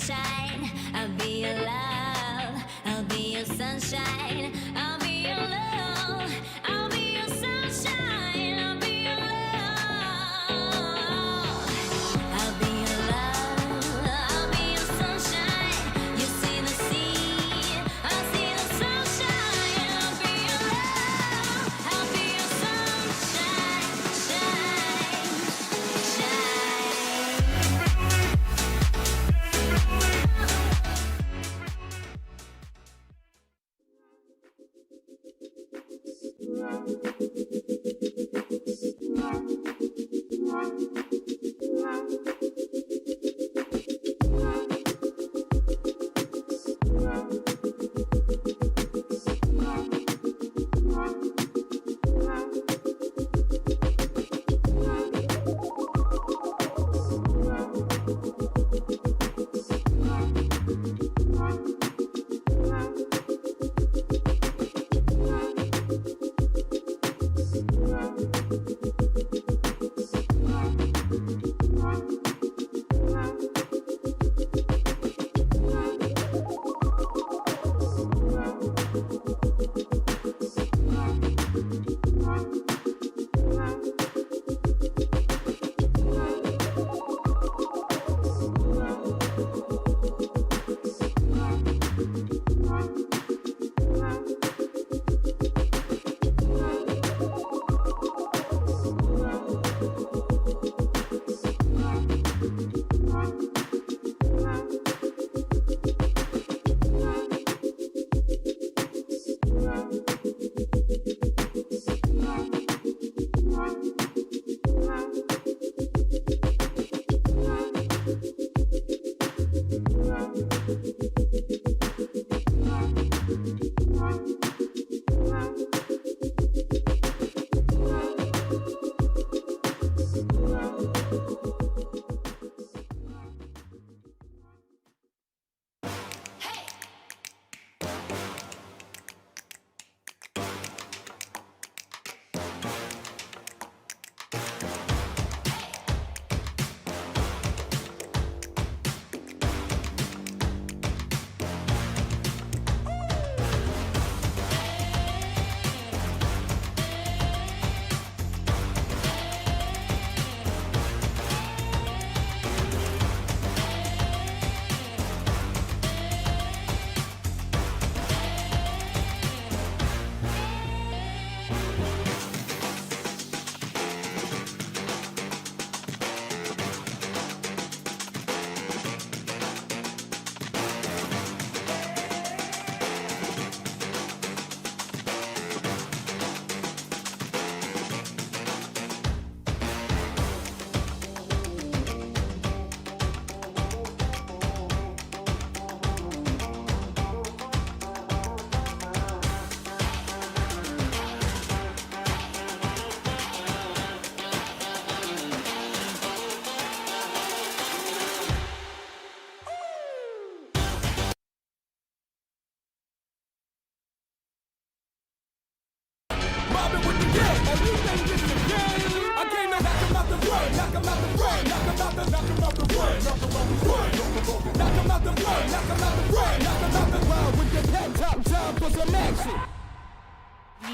sunshine. I'll be your love. I'll be your sunshine. I'll be your love. I'll be your sunshine. I'll be your love. I'll be your love. I'll be your sunshine. You see the sea. I'll see the sunshine. I'll be your love. I'll be your sunshine. Shine,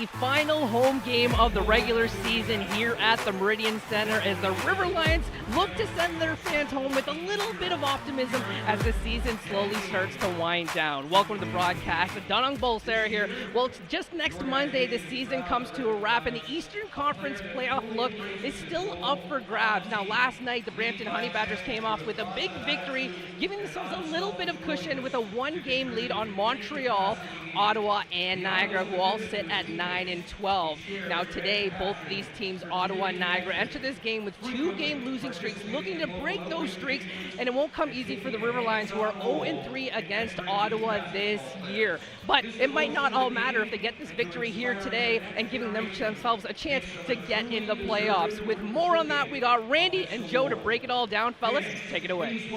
The final home game of the regular season here at the Meridian Center as the River Lions look to send their fans home with a little bit of optimism as the season slowly starts to wind down. Welcome to the broadcast. Danang Bolsara here. Well, it's just next Monday the season comes to a wrap, and the Eastern Conference playoff look is still up for grabs. Now, last night the Brampton Honey Badgers came off with a big victory, giving themselves a little bit of cushion with a one-game lead on Montreal, Ottawa, and Niagara, who all sit at 9 and 12. Now today, both of these teams, Ottawa and Niagara, enter this game with 2-game losing streaks, looking to break those streaks, and it won't come easy for the River Lions, who are 0-3 against Ottawa this year. But it might not all matter if they get this victory here today and giving themselves a chance to get in the playoffs. With more on that, we got Randy and Joe to break it all down. Fellas, take it away.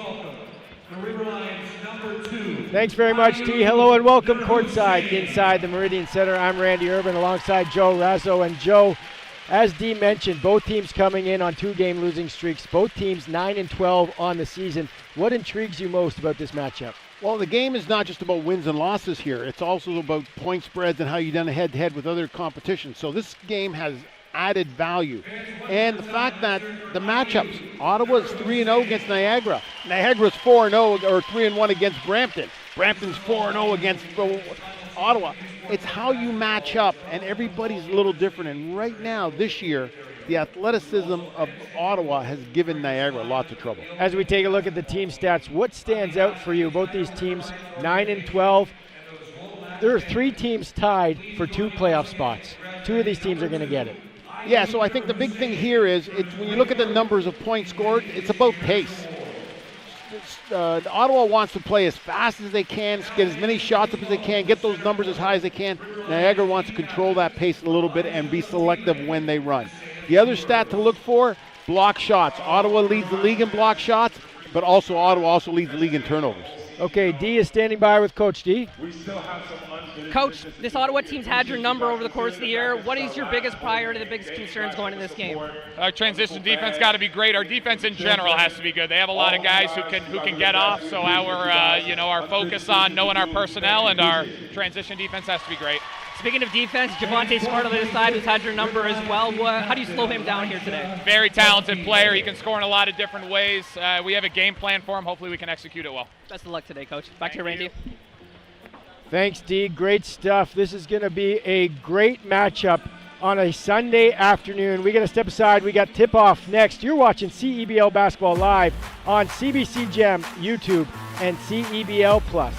Thanks very much, T. Hello and welcome courtside inside the Meridian Center. I'm Randy Urban alongside Joe Razzo. And Joe, As Dee mentioned, both teams coming in on 2-game losing streaks. Both teams 9-12 on the season. What intrigues you most about this matchup? Well, the game is not just about wins and losses here. It's also about point spreads and how you've done head-to-head with other competitions. So this game has added value. And the fact that the matchups, Ottawa's 3-0 against Niagara. Niagara's 4-0 or 3-1 against Brampton. Brampton's 4-0 against Ottawa. It's how you match up, and everybody's a little different. And right now, this year, the athleticism of Ottawa has given Niagara lots of trouble. As we take a look at the team stats, what stands out for you? Both these teams 9-12. There are 3 teams tied for 2 playoff spots. 2 of these teams are going to get it. Yeah, so I think the big thing here is when you look at the numbers of points scored, it's about pace. Ottawa wants to play as fast as they can, get as many shots up as they can, get those numbers as high as they can. Niagara wants to control that pace a little bit and be selective when they run. The other stat to look for, block shots. Ottawa leads the league in block shots, but Ottawa also leads the league in turnovers. Okay, Dee is standing by with Coach Dee. Coach, this Ottawa team's had your number over the course of the year. What is your biggest priority, the biggest concerns going in this game? Our transition defense got to be great. Our defense in general has to be good. They have a lot of guys who can get off. So our focus on knowing our personnel and our transition defense has to be great. Speaking of defense, Javante Smart on the other side has had your number as well. How do you slow him down here today? Very talented player. He can score in a lot of different ways. We have a game plan for him. Hopefully we can execute it well. Best of luck today, Coach. Back to you, Randy. Thanks, Dee. Great stuff. This is going to be a great matchup on a Sunday afternoon. We got to step aside. We got tip-off next. You're watching CEBL Basketball Live on CBC Gem, YouTube, and CEBL Plus.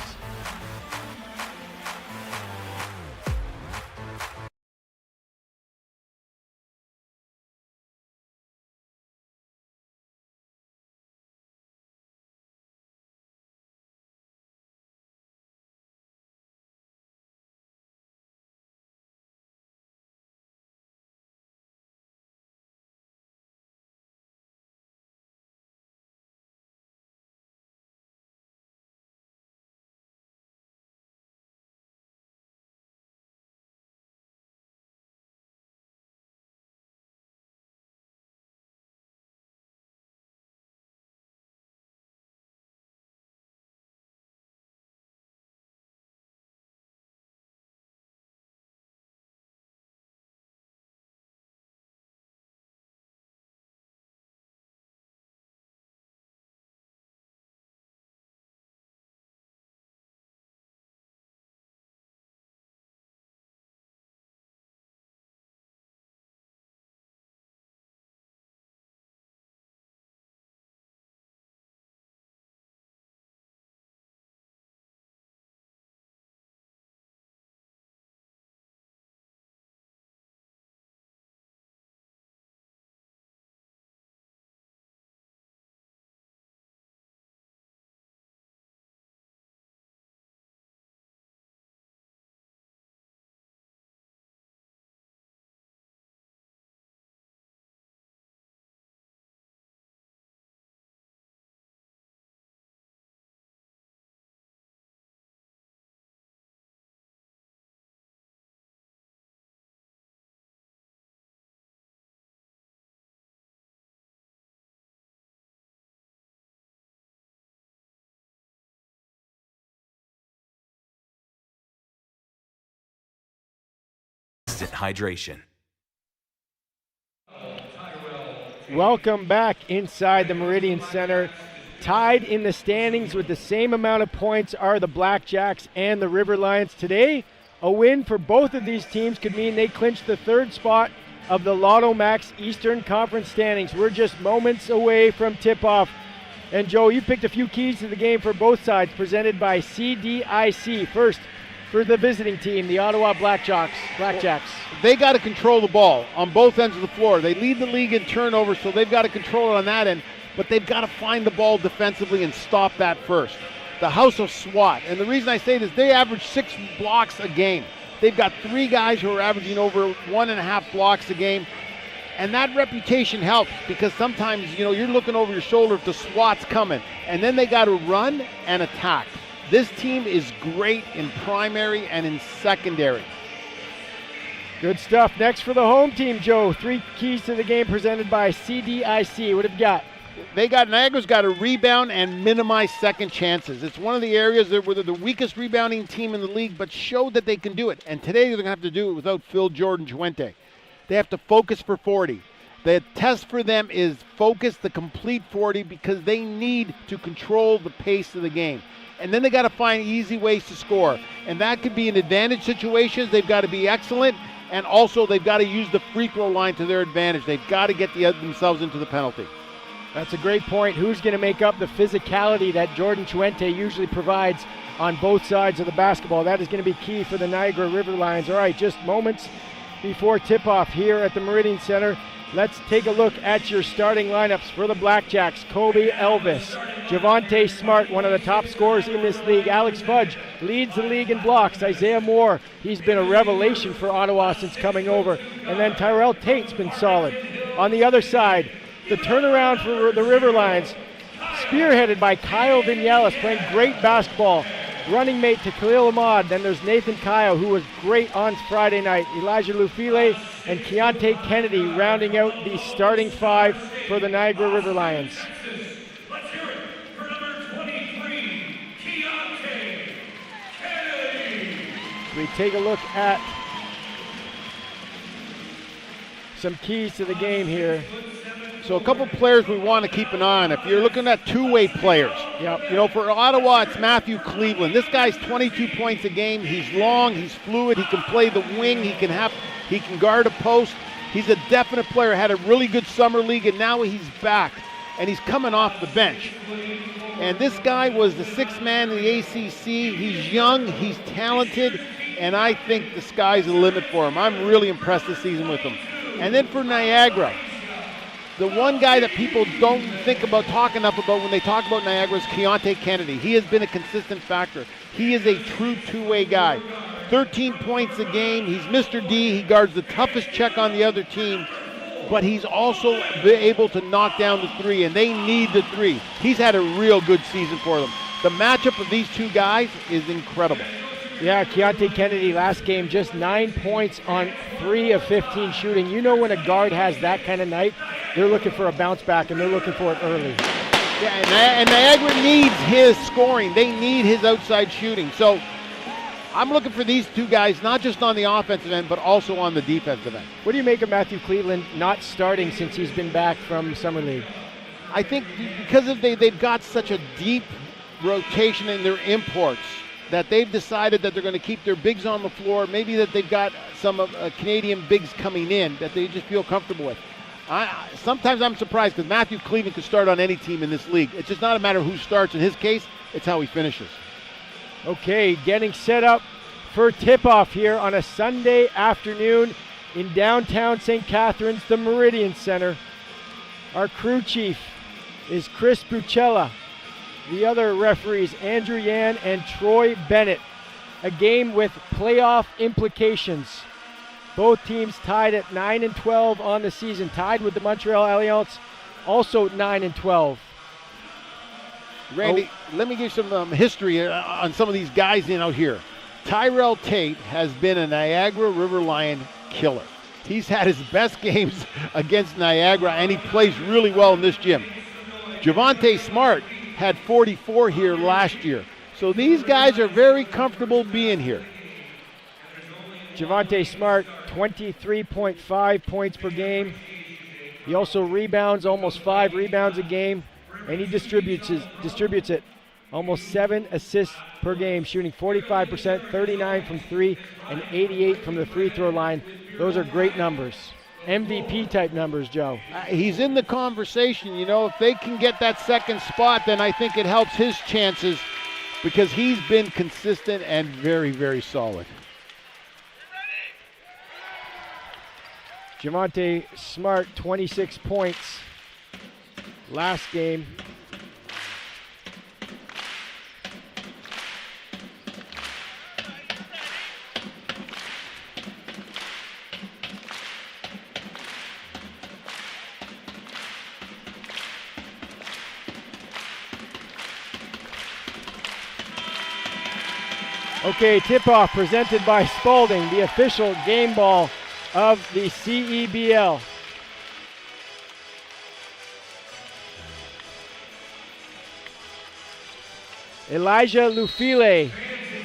Hydration. Welcome back inside the Meridian Center. Tied in the standings with the same amount of points are the BlackJacks and the River Lions. Today, a win for both of these teams could mean they clinch the 3rd spot of the Lotto Max Eastern Conference standings. We're just moments away from tip-off. And Joe, you picked a few keys to the game for both sides, presented by CDIC. First, for the visiting team, the Ottawa BlackJacks. They got to control the ball on both ends of the floor. They lead the league in turnovers, so they've got to control it on that end, but they've got to find the ball defensively and stop that first. The House of SWAT, and the reason I say this, they average 6 blocks a game. They've got 3 guys who are averaging over 1.5 blocks a game, and that reputation helps because sometimes, you're looking over your shoulder if the SWAT's coming, and then they got to run and attack. This team is great in primary and in secondary. Good stuff. Next for the home team, Joe. 3 keys to the game presented by CDIC. What have you got? Niagara's got to rebound and minimize second chances. It's one of the areas where they're the weakest rebounding team in the league, but showed that they can do it. And today they're going to have to do it without Phil Jordan Chuente. They have to focus for 40. The test for them is focus the complete 40 because they need to control the pace of the game. And then they got to find easy ways to score. And that could be in advantage situations. They've got to be excellent. And also they've got to use the free throw line to their advantage. They've got to get themselves into the penalty. That's a great point. Who's going to make up the physicality that Jordan Chuente usually provides on both sides of the basketball? That is going to be key for the Niagara River Lions. All right, just moments before tip-off here at the Meridian Center. Let's take a look at your starting lineups for the BlackJacks. Kobe Elvis, Javonte Smart, one of the top scorers in this league. Alex Fudge leads the league in blocks. Isaiah Moore, he's been a revelation for Ottawa since coming over. And then Tyrell Tate's been solid. On the other side, the turnaround for the River Lions, spearheaded by Kyle Vinales, playing great basketball. Running mate to Khalil Ahmad. Then there's Nathan Kyle, who was great on Friday night. Elijah Lufile and Keontae Kennedy rounding out the starting 5 for the Niagara River Lions. Let's hear it for number 23, Keontae Kennedy. We take a look at some keys to the game here. So a couple players we want to keep an eye on. If you're looking at two-way players, for Ottawa, it's Matthew Cleveland. This guy's 22 points a game. He's long, he's fluid, he can play the wing, he can guard a post. He's a definite player. Had a really good summer league, and now he's back, and he's coming off the bench. And this guy was the 6th man in the ACC. He's young, he's talented, and I think the sky's the limit for him. I'm really impressed this season with him. And then for Niagara, the one guy that people don't think about talking enough about when they talk about Niagara is Keontae Kennedy. He has been a consistent factor. He is a true two-way guy. 13 points a game. He's Mr. D. He guards the toughest check on the other team, but he's also able to knock down the 3, and they need the 3. He's had a real good season for them. The matchup of these two guys is incredible. Yeah, Keontae Kennedy last game, just 9 points on 3 of 15 shooting. You know when a guard has that kind of night, they're looking for a bounce back, and they're looking for it early. Yeah, and Niagara needs his scoring. They need his outside shooting. So I'm looking for these two guys, not just on the offensive end, but also on the defensive end. What do you make of Matthew Cleveland not starting since he's been back from Summer League? I think because they've got such a deep rotation in their imports, that they've decided that they're going to keep their bigs on the floor, maybe that they've got some Canadian bigs coming in that they just feel comfortable with. Sometimes I'm surprised because Matthew Cleveland could start on any team in this league. It's just not a matter of who starts. In his case, it's how he finishes. Okay, getting set up for tip-off here on a Sunday afternoon in downtown St. Catharines, the Meridian Center. Our crew chief is Chris Bucella. The other referees, Andrew Yan and Troy Bennett. A game with playoff implications. Both teams tied at 9-12 on the season, tied with the Montreal Alliance, also 9-12. Randy, let me give some history on some of these guys out here. Tyrell Tate has been a Niagara River Lion killer. He's had his best games against Niagara, and he plays really well in this gym. Javonte Smart had 44 here last year. So these guys are very comfortable being here. Javonte Smart, 23.5 points per game. He also rebounds, almost 5 rebounds a game, and he distributes it. Almost 7 assists per game, shooting 45%, 39 from 3, and 88 from the free throw line. Those are great numbers. MVP type numbers, Joe. He's in the conversation. If they can get that second spot, then I think it helps his chances because he's been consistent and very, very solid. Javonte Smart, 26 points last game. Okay, tip-off presented by Spalding, the official game ball of the CEBL. Elijah Lufile,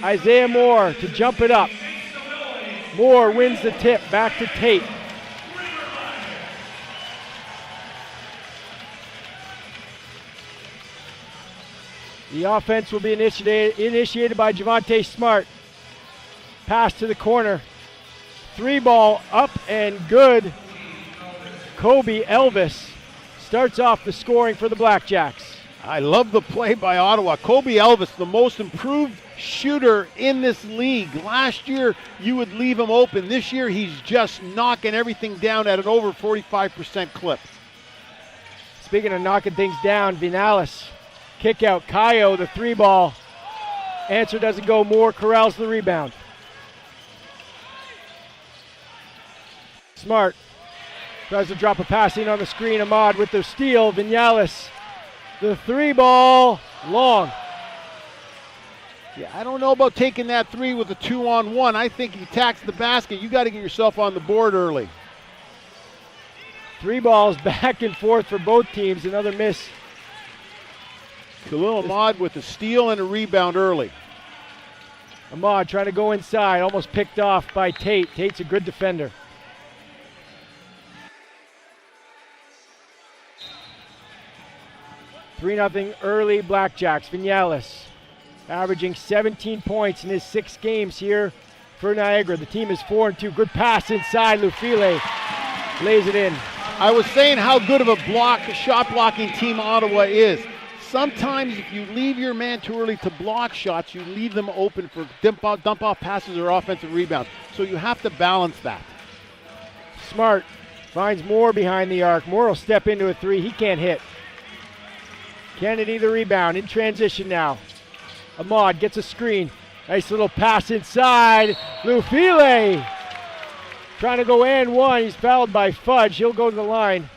Isaiah Moore to jump it up. Moore wins the tip, back to Tate. The offense will be initiated by Javante Smart. Pass to the corner. 3-ball up and good. Kobe Elvis starts off the scoring for the BlackJacks. I love the play by Ottawa. Kobe Elvis, the most improved shooter in this league. Last year, you would leave him open. This year, he's just knocking everything down at an over 45% clip. Speaking of knocking things down, Vinales, kick out. Kayo, the 3-ball. Answer doesn't go. Moore corrals the rebound. Smart tries to drop a pass in on the screen. Ahmad with the steal. Vinales, the 3-ball, long. Yeah, I don't know about taking that 3 with a 2-on-1. I think he attacks the basket. You got to get yourself on the board early. 3 balls back and forth for both teams. Another miss. Khalil Ahmad with a steal and a rebound early. Ahmad trying to go inside, almost picked off by Tate. Tate's a good defender. $3-0 early BlackJacks. Vinales averaging 17 points in his 6 games here for Niagara. The team is 4-2. Good pass inside. Lufile lays it in. I was saying how good of a shot blocking team Ottawa is. Sometimes if you leave your man too early to block shots, you leave them open for dump off passes or offensive rebounds. So you have to balance that. Smart finds Moore behind the arc. Moore will step into a 3. He can't hit. Kennedy the rebound in transition now. Ahmad gets a screen. Nice little pass inside. Lufile trying to go and one. He's fouled by Fudge. He'll go to the line.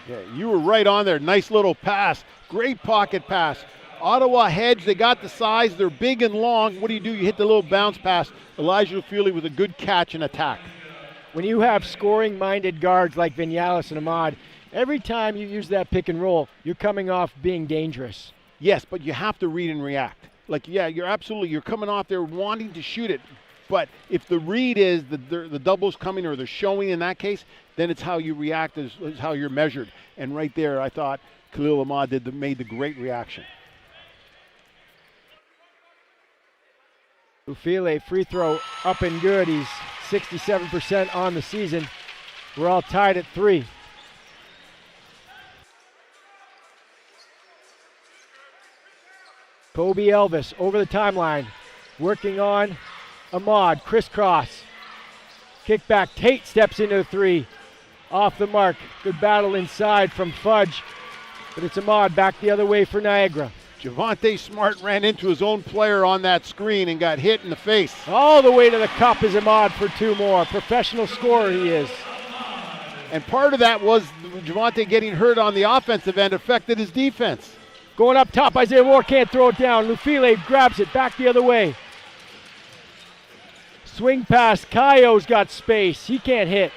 Yeah, you were right on there. Nice little pass. Great pocket pass. Ottawa hedge. They got the size. They're big and long. What do? You hit the little bounce pass. Elijah Lufile with a good catch and attack. When you have scoring-minded guards like Vinales and Ahmad, every time you use that pick and roll, you're coming off being dangerous. Yes, but you have to read and react. Like, yeah, you're coming off there wanting to shoot it. But if the read is the double's coming or the showing in that case, then it's how you react is how you're measured. And right there, I thought Khalil Ahmad made the great reaction. Lufile free throw up and good. He's 67% on the season. We're all tied at 3. Kobe Elvis over the timeline, working on Ahmad, crisscross. Kick back, Tate steps into a 3. Off the mark, good battle inside from Fudge, but it's Ahmad back the other way for Niagara. Javante Smart ran into his own player on that screen and got hit in the face. All the way to the cup is Ahmad for 2 more. Professional scorer he is. And part of that was Javante getting hurt on the offensive end affected his defense. Going up top, Isaiah Moore can't throw it down. Lufile grabs it back the other way. Swing pass, Kayo's got space. He can't hit.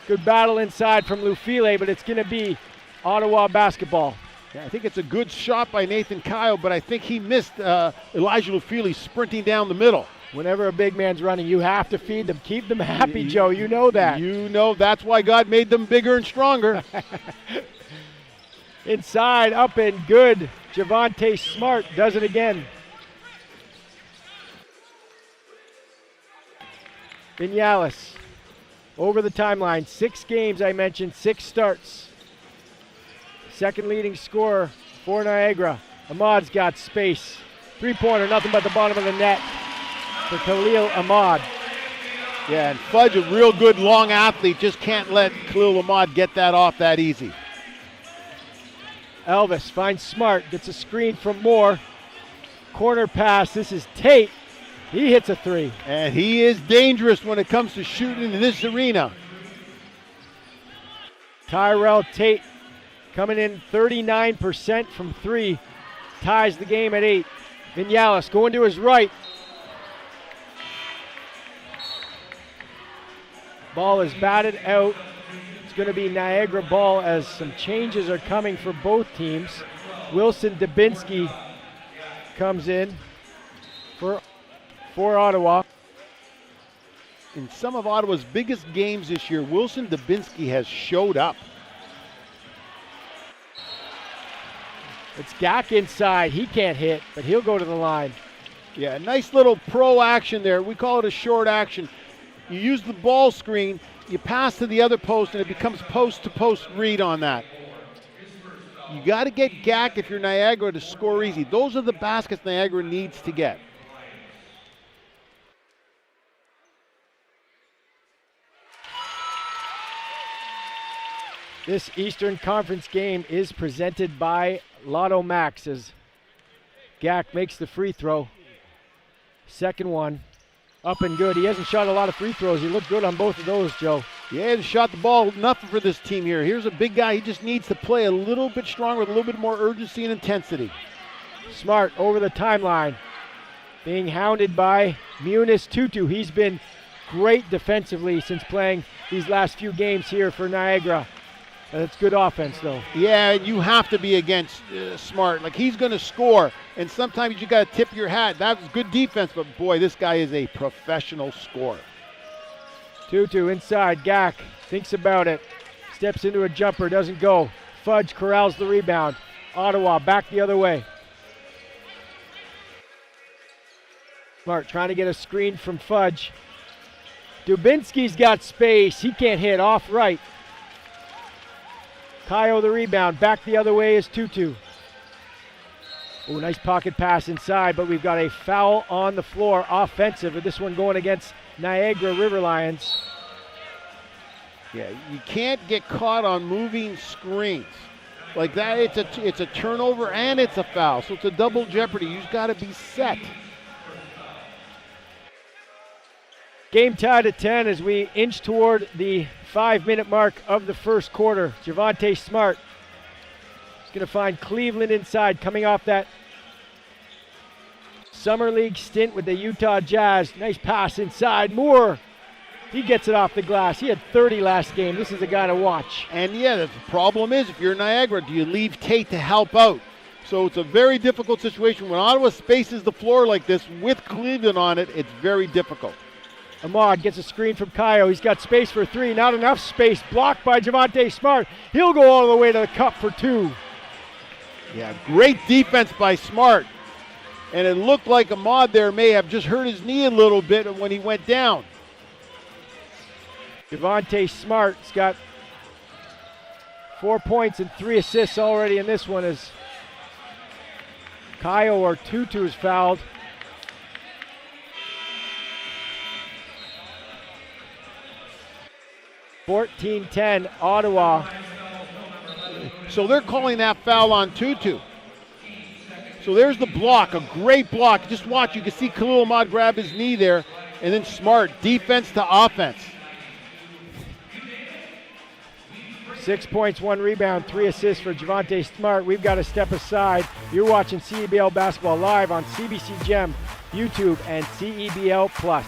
Good battle inside from Lufile, but it's going to be Ottawa basketball. Yeah, I think it's a good shot by Nathan Kayo, but I think he missed Elijah Lufile sprinting down the middle. Whenever a big man's running, you have to feed them. Keep them happy, Joe. You know that. You know that's why God made them bigger and stronger. Inside, up and good. Javante Smart does it again. Vinales over the timeline. 6 games, I mentioned, 6 starts. Second leading scorer for Niagara. Ahmad's got space. 3-pointer, nothing but the bottom of the net for Khalil Ahmad. Yeah, and Fudge, a real good long athlete, just can't let Khalil Ahmad get that off that easy. Elvis finds Smart, gets a screen from Moore. Corner pass, this is Tate. He hits a 3. And he is dangerous when it comes to shooting in this arena. Tyrell Tate coming in 39% from 3. Ties the game at 8. Vinales going to his right. Ball is batted out. It's going to be Niagara ball as some changes are coming for both teams. Wilson Dubinsky comes in for Ottawa. In some of Ottawa's biggest games this year, Wilson Dubinsky has showed up. It's Gak inside. He can't hit, but he'll go to the line. Yeah, nice little pro action there. We call it a short action. You use the ball screen, you pass to the other post, and it becomes post-to-post read on that. You got to get Gak if you're Niagara to score easy. Those are the baskets Niagara needs to get. This Eastern Conference game is presented by Lotto Max as Gak makes the free throw. Second one, up and good. He hasn't shot a lot of free throws. He looked good on both of those, Joe. Yeah, he hasn't shot the ball enough for this team here. Here's a big guy. He just needs to play a little bit stronger with a little bit more urgency and intensity. Smart over the timeline. Being hounded by Munis Tutu. He's been great defensively since playing these last few games here for Niagara. That's good offense, though. Yeah, you have to be against Smart. Like, he's going to score, and sometimes you got to tip your hat. That's good defense, but boy, this guy is a professional scorer. Tutu inside. Gak thinks about it. Steps into a jumper, doesn't go. Fudge corrals the rebound. Ottawa back the other way. Smart trying to get a screen from Fudge. Dubinsky's got space. He can't hit off right. Kayo the rebound. Back the other way is Tutu. Oh, nice pocket pass inside, but we've got a foul on the floor, offensive. This one going against Niagara River Lions. Yeah, you can't get caught on moving screens. Like that, it's a turnover and it's a foul, so it's a double jeopardy. You've got to be set. Game tied at 10 as we inch toward the 5-minute mark of the first quarter. Javante Smart is going to find Cleveland inside, coming off that Summer League stint with the Utah Jazz. Nice pass inside. Moore, he gets it off the glass. He had 30 last game. This is a guy to watch. And yeah, the problem is, if you're Niagara, do you leave Tate to help out? So it's a very difficult situation. When Ottawa spaces the floor like this with Cleveland on it, it's very difficult. Ahmad gets a screen from Kayo. He's got space for three. Not enough space. Blocked by Javante Smart. He'll go all the way to the cup for two. Yeah, great defense by Smart. And it looked like Ahmad there may have just hurt his knee a little bit when he went down. Javante Smart's got 4 points and 3 assists already in this one as Kayo or Tutu is fouled. (14-10) Ottawa. So they're calling that foul on Tutu. So there's the block, a great block. Just watch, you can see Khalil Ahmad grab his knee there, and then Smart, defense to offense. 6 points, 1 rebound, 3 assists for Javante Smart. We've got to step aside. You're watching CEBL Basketball live on CBC Gem, YouTube, and CEBL Plus.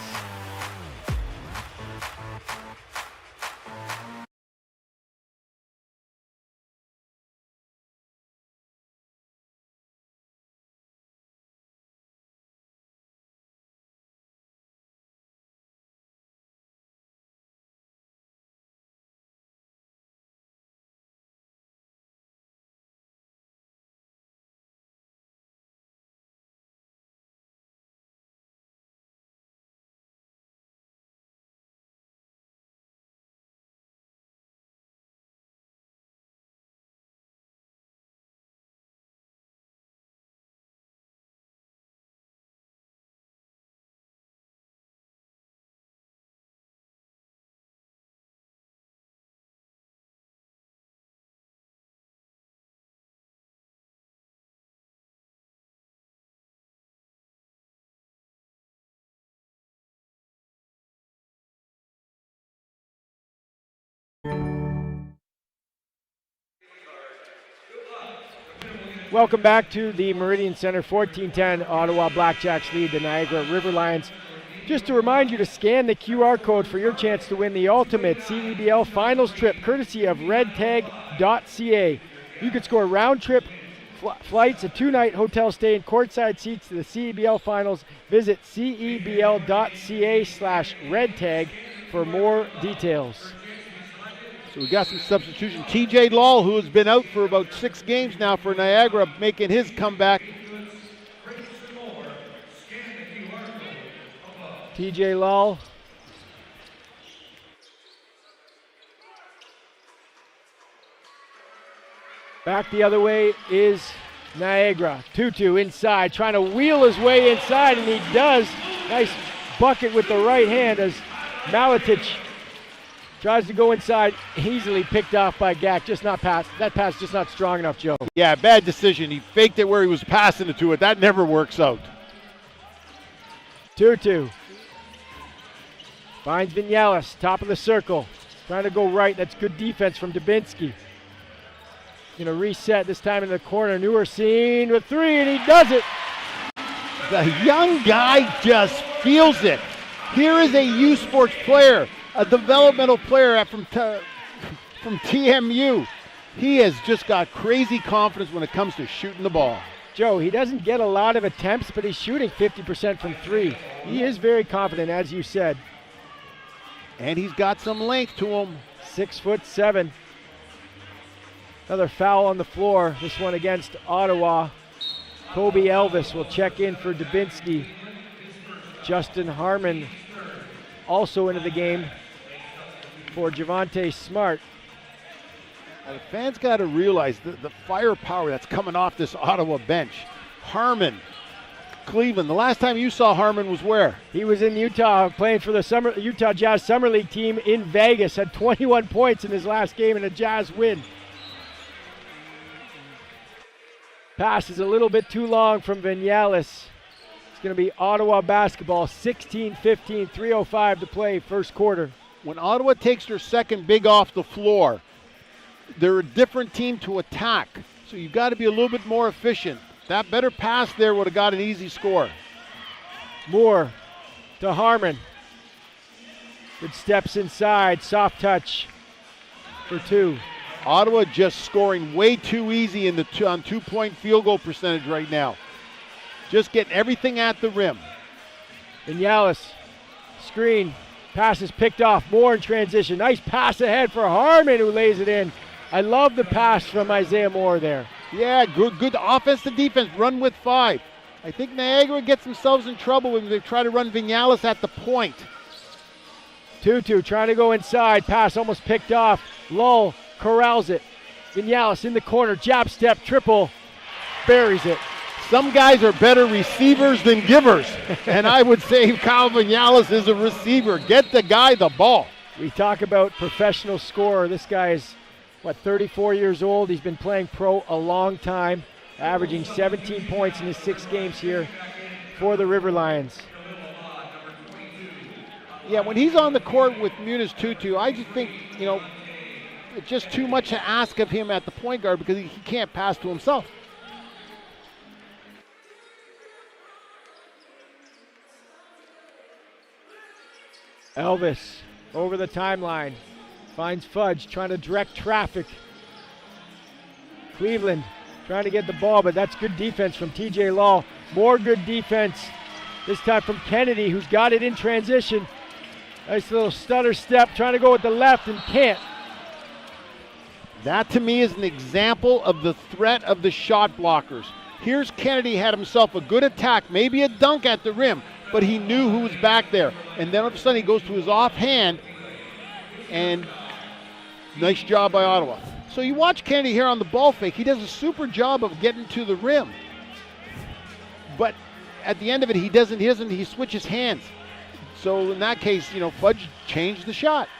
Welcome back to the Meridian Center. 14-10 Ottawa BlackJacks lead the Niagara River Lions. Just to remind you to scan the QR code for your chance to win the ultimate CEBL finals trip courtesy of redtag.ca. You could score round trip flights, a 2-night hotel stay, and courtside seats to the CEBL finals. Visit cebl.ca/redtag for more details. So we got some substitution. TJ Lal, who has been out for about 6 games now for Niagara, making his comeback. TJ Lal. Back the other way is Niagara. Tutu inside, trying to wheel his way inside, and he does. Nice bucket with the right hand as Maletic tries to go inside, easily picked off by Gak. Just not pass. That pass just not strong enough, Joe. Yeah, bad decision. He faked it where he was passing it to it. That never works out. Tutu finds Vinales, top of the circle. Trying to go right. That's good defense from Dubinsky. Going to reset this time in the corner. Newer-Seen with 3, and he does it. The young guy just feels it. Here is a U Sports player, a developmental player from TMU. He has just got crazy confidence when it comes to shooting the ball. Joe, he doesn't get a lot of attempts, but he's shooting 50% from 3. He is very confident, as you said. And he's got some length to him. 6'7". Another foul on the floor. This one against Ottawa. Kobe Elvis will check in for Dubinsky. Justin Harmon also into the game for Javonte Smart. Now the fans got to realize the firepower that's coming off this Ottawa bench. Harmon, Cleveland. The last time you saw Harmon was where? He was in Utah playing for the Utah Jazz Summer League team in Vegas. Had 21 points in his last game in a Jazz win. Pass is a little bit too long from Vinales. It's going to be Ottawa basketball, 16-15, 3:05 to play, first quarter. When Ottawa takes their second big off the floor, they're a different team to attack. So you've got to be a little bit more efficient. That better pass there would have got an easy score. Moore to Harmon. Good steps inside, soft touch for 2. Ottawa just scoring way too easy on 2-point field goal percentage right now. Just getting everything at the rim. Vinales, screen, pass is picked off. Moore in transition. Nice pass ahead for Harmon, who lays it in. I love the pass from Isaiah Moore there. Yeah, good offense to defense. Run with 5. I think Niagara gets themselves in trouble when they try to run Vinales at the point. Tutu trying to go inside. Pass almost picked off. Lull corrals it. Vinales in the corner. Jab step, triple. Buries it. Some guys are better receivers than givers. And I would say Kyle Vinales is a receiver. Get the guy the ball. We talk about professional scorer. This guy is, 34 years old. He's been playing pro a long time, averaging 17 points in his 6 games here for the River Lions. Yeah, when he's on the court with Muniz Tutu, I just think, it's just too much to ask of him at the point guard because he can't pass to himself. Elvis over the timeline. Finds Fudge trying to direct traffic. Cleveland trying to get the ball, but that's good defense from TJ Law. More good defense, this time from Kennedy, who's got it in transition. Nice little stutter step, trying to go with the left and can't. That to me is an example of the threat of the shot blockers. Here's Kennedy had himself a good attack, maybe a dunk at the rim, but he knew who was back there. And then all of a sudden he goes to his offhand, and nice job by Ottawa. So you watch Kennedy here on the ball fake. He does a super job of getting to the rim. But at the end of it, he switches hands. So in that case, Fudge changed the shot.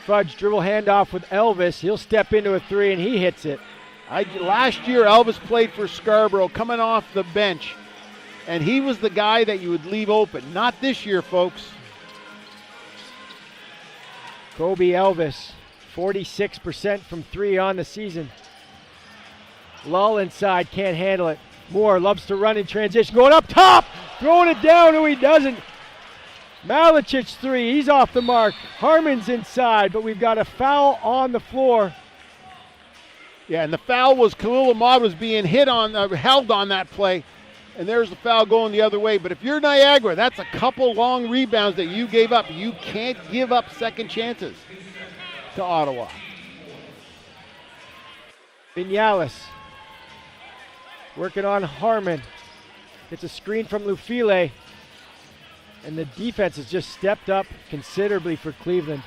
Fudge dribble handoff with Elvis. He'll step into a 3 and he hits it. Last year, Elvis played for Scarborough, coming off the bench. And he was the guy that you would leave open. Not this year, folks. Kobe Elvis, 46% from 3 on the season. Lull inside, can't handle it. Moore loves to run in transition, going up top Throwing it down. No, he doesn't. Malicic 3. He's off the mark. Harmon's inside, but we've got a foul on the floor. Yeah, and the foul was Khalil Ahmad was being held on that play. And there's the foul going the other way. But if you're Niagara, that's a couple long rebounds that you gave up. You can't give up second chances to Ottawa. Vinales working on Harmon. Gets a screen from Lufile. And the defense has just stepped up considerably for Cleveland.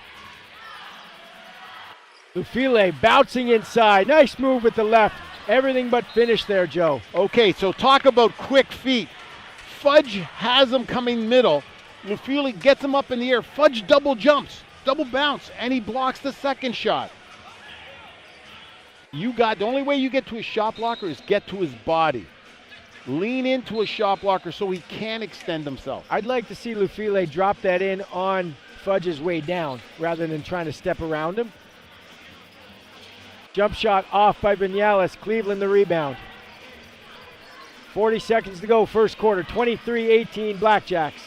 Lufile bouncing inside. Nice move with the left. Everything but finish there, Joe. Okay, so talk about quick feet. Fudge has him coming middle. Lufile gets him up in the air. Fudge double jumps, double bounce, and he blocks the second shot. The only way you get to a shot blocker is get to his body. Lean into a shot blocker so he can extend himself. I'd like to see Lufile drop that in on Fudge's way down rather than trying to step around him. Jump shot off by Vinales. Cleveland the rebound. 40 seconds to go, first quarter. 23-18 BlackJacks.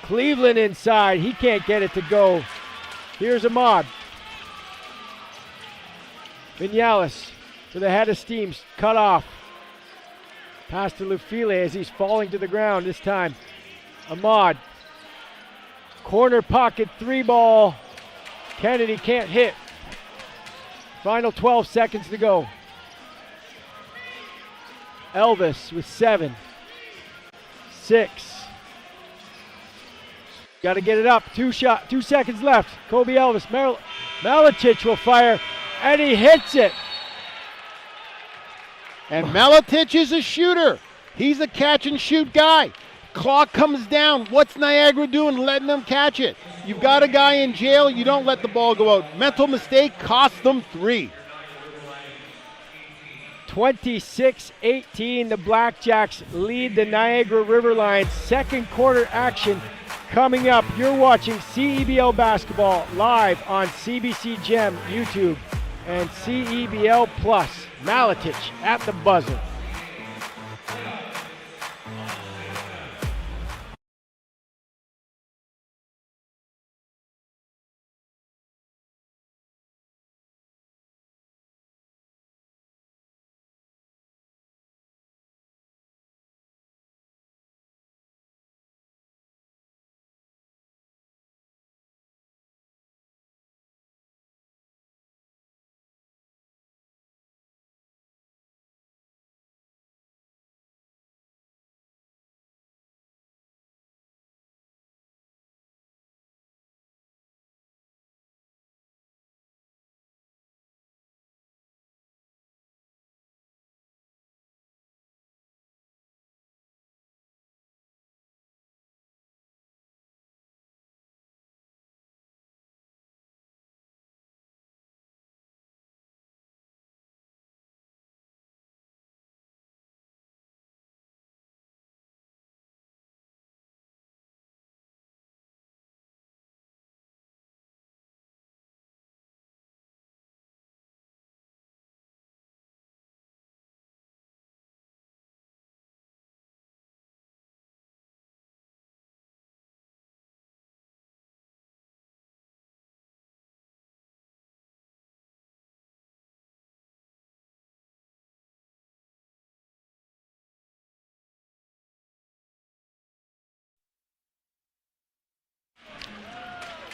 Cleveland inside. He can't get it to go. Here's Ahmad. Vinales with a head of steam. Cut off. Pass to Lufile as he's falling to the ground this time. Ahmad. Corner pocket 3-ball. Kennedy can't hit. Final 12 seconds to go. Elvis with 7, 6. Got to get it up. 2 seconds left. Kobe Elvis. Malicic will fire, and he hits it. And Malicic is a shooter. He's a catch and shoot guy. Clock comes down. What's Niagara doing? Letting them catch it. You've got a guy in jail. You don't let the ball go out. Mental mistake cost them 3. 26-18, the BlackJacks lead the Niagara River Lions. Second quarter action coming up. You're watching CEBL basketball live on CBC Gem, YouTube, and CEBL Plus. Malicic at the buzzer.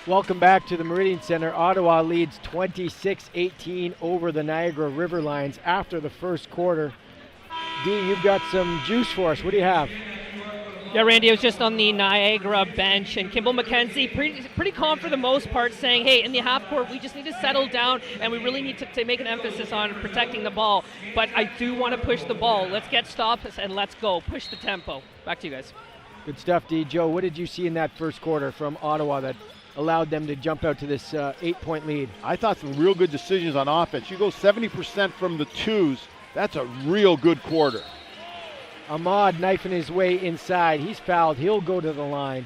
Welcome back to the Meridian Center. Ottawa leads 26-18 over the Niagara River Lions after the first quarter. Dean, you've got some juice for us. What do you have? Yeah, Randy, I was just on the Niagara bench, and Kimball McKenzie, pretty calm for the most part, saying, hey, in the half court, we just need to settle down, and we really need to make an emphasis on protecting the ball. But I do want to push the ball. Let's get stops, and let's go. Push the tempo. Back to you guys. Good stuff, D. Joe, what did you see in that first quarter from Ottawa that allowed them to jump out to this 8-point lead? I thought some real good decisions on offense. You go 70% from the twos. That's a real good quarter. Ahmad knifing his way inside. He's fouled. He'll go to the line.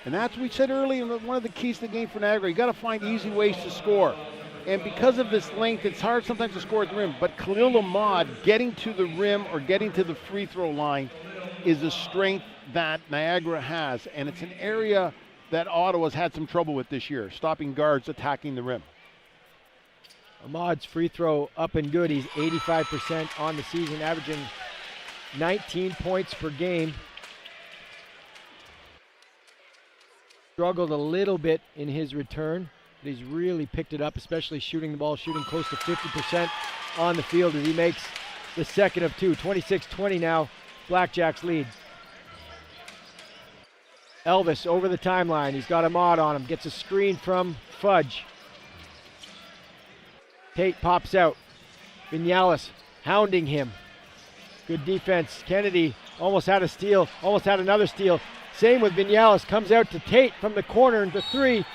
And that's what we said earlier, one of the keys to the game for Niagara. You got to find easy ways to score. And because of this length, it's hard sometimes to score at the rim. But Khalil Ahmad getting to the rim or getting to the free throw line is a strength that Niagara has. And it's an area that Ottawa's had some trouble with this year, stopping guards attacking the rim. Ahmad's free throw up and good. He's 85% on the season, averaging 19 points per game. Struggled a little bit in his return, but he's really picked it up, especially shooting the ball, shooting close to 50% on the field as he makes the second of two. 26-20 now, BlackJacks lead. Elvis over the timeline. He's got Ahmad on him. Gets a screen from Fudge. Tate pops out. Vinales hounding him. Good defense. Kennedy almost had a steal. Almost had another steal. Same with Vinales. Comes out to Tate from the corner into three.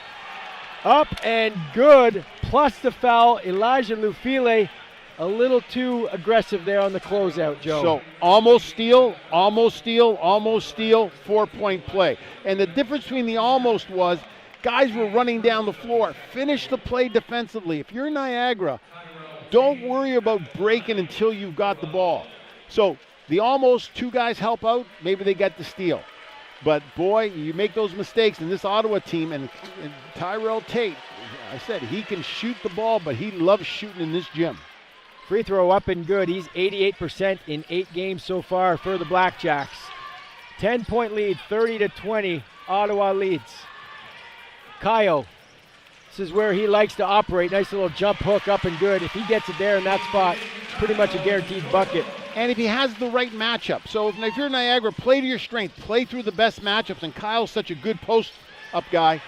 Up and good. Plus the foul. Elijah Lufile a little too aggressive there on the closeout, Joe. So almost steal, 4-point play. And the difference between the almost was guys were running down the floor. Finish the play defensively. If you're Niagara, don't worry about breaking until you've got the ball. So the almost, two guys help out, maybe they get the steal. But boy, you make those mistakes, and this Ottawa team and Tyrell Tate, I said he can shoot the ball, but he loves shooting in this gym. Free throw up and good. He's 88% in 8 games so far for the BlackJacks. 10-point lead, 30-20. Ottawa leads. Kayo. This is where he likes to operate. Nice little jump hook up and good. If he gets it there in that spot, pretty much a guaranteed bucket. And if he has the right matchup. So if you're Niagara, play to your strength. Play through the best matchups. And Kyle's such a good post-up guy.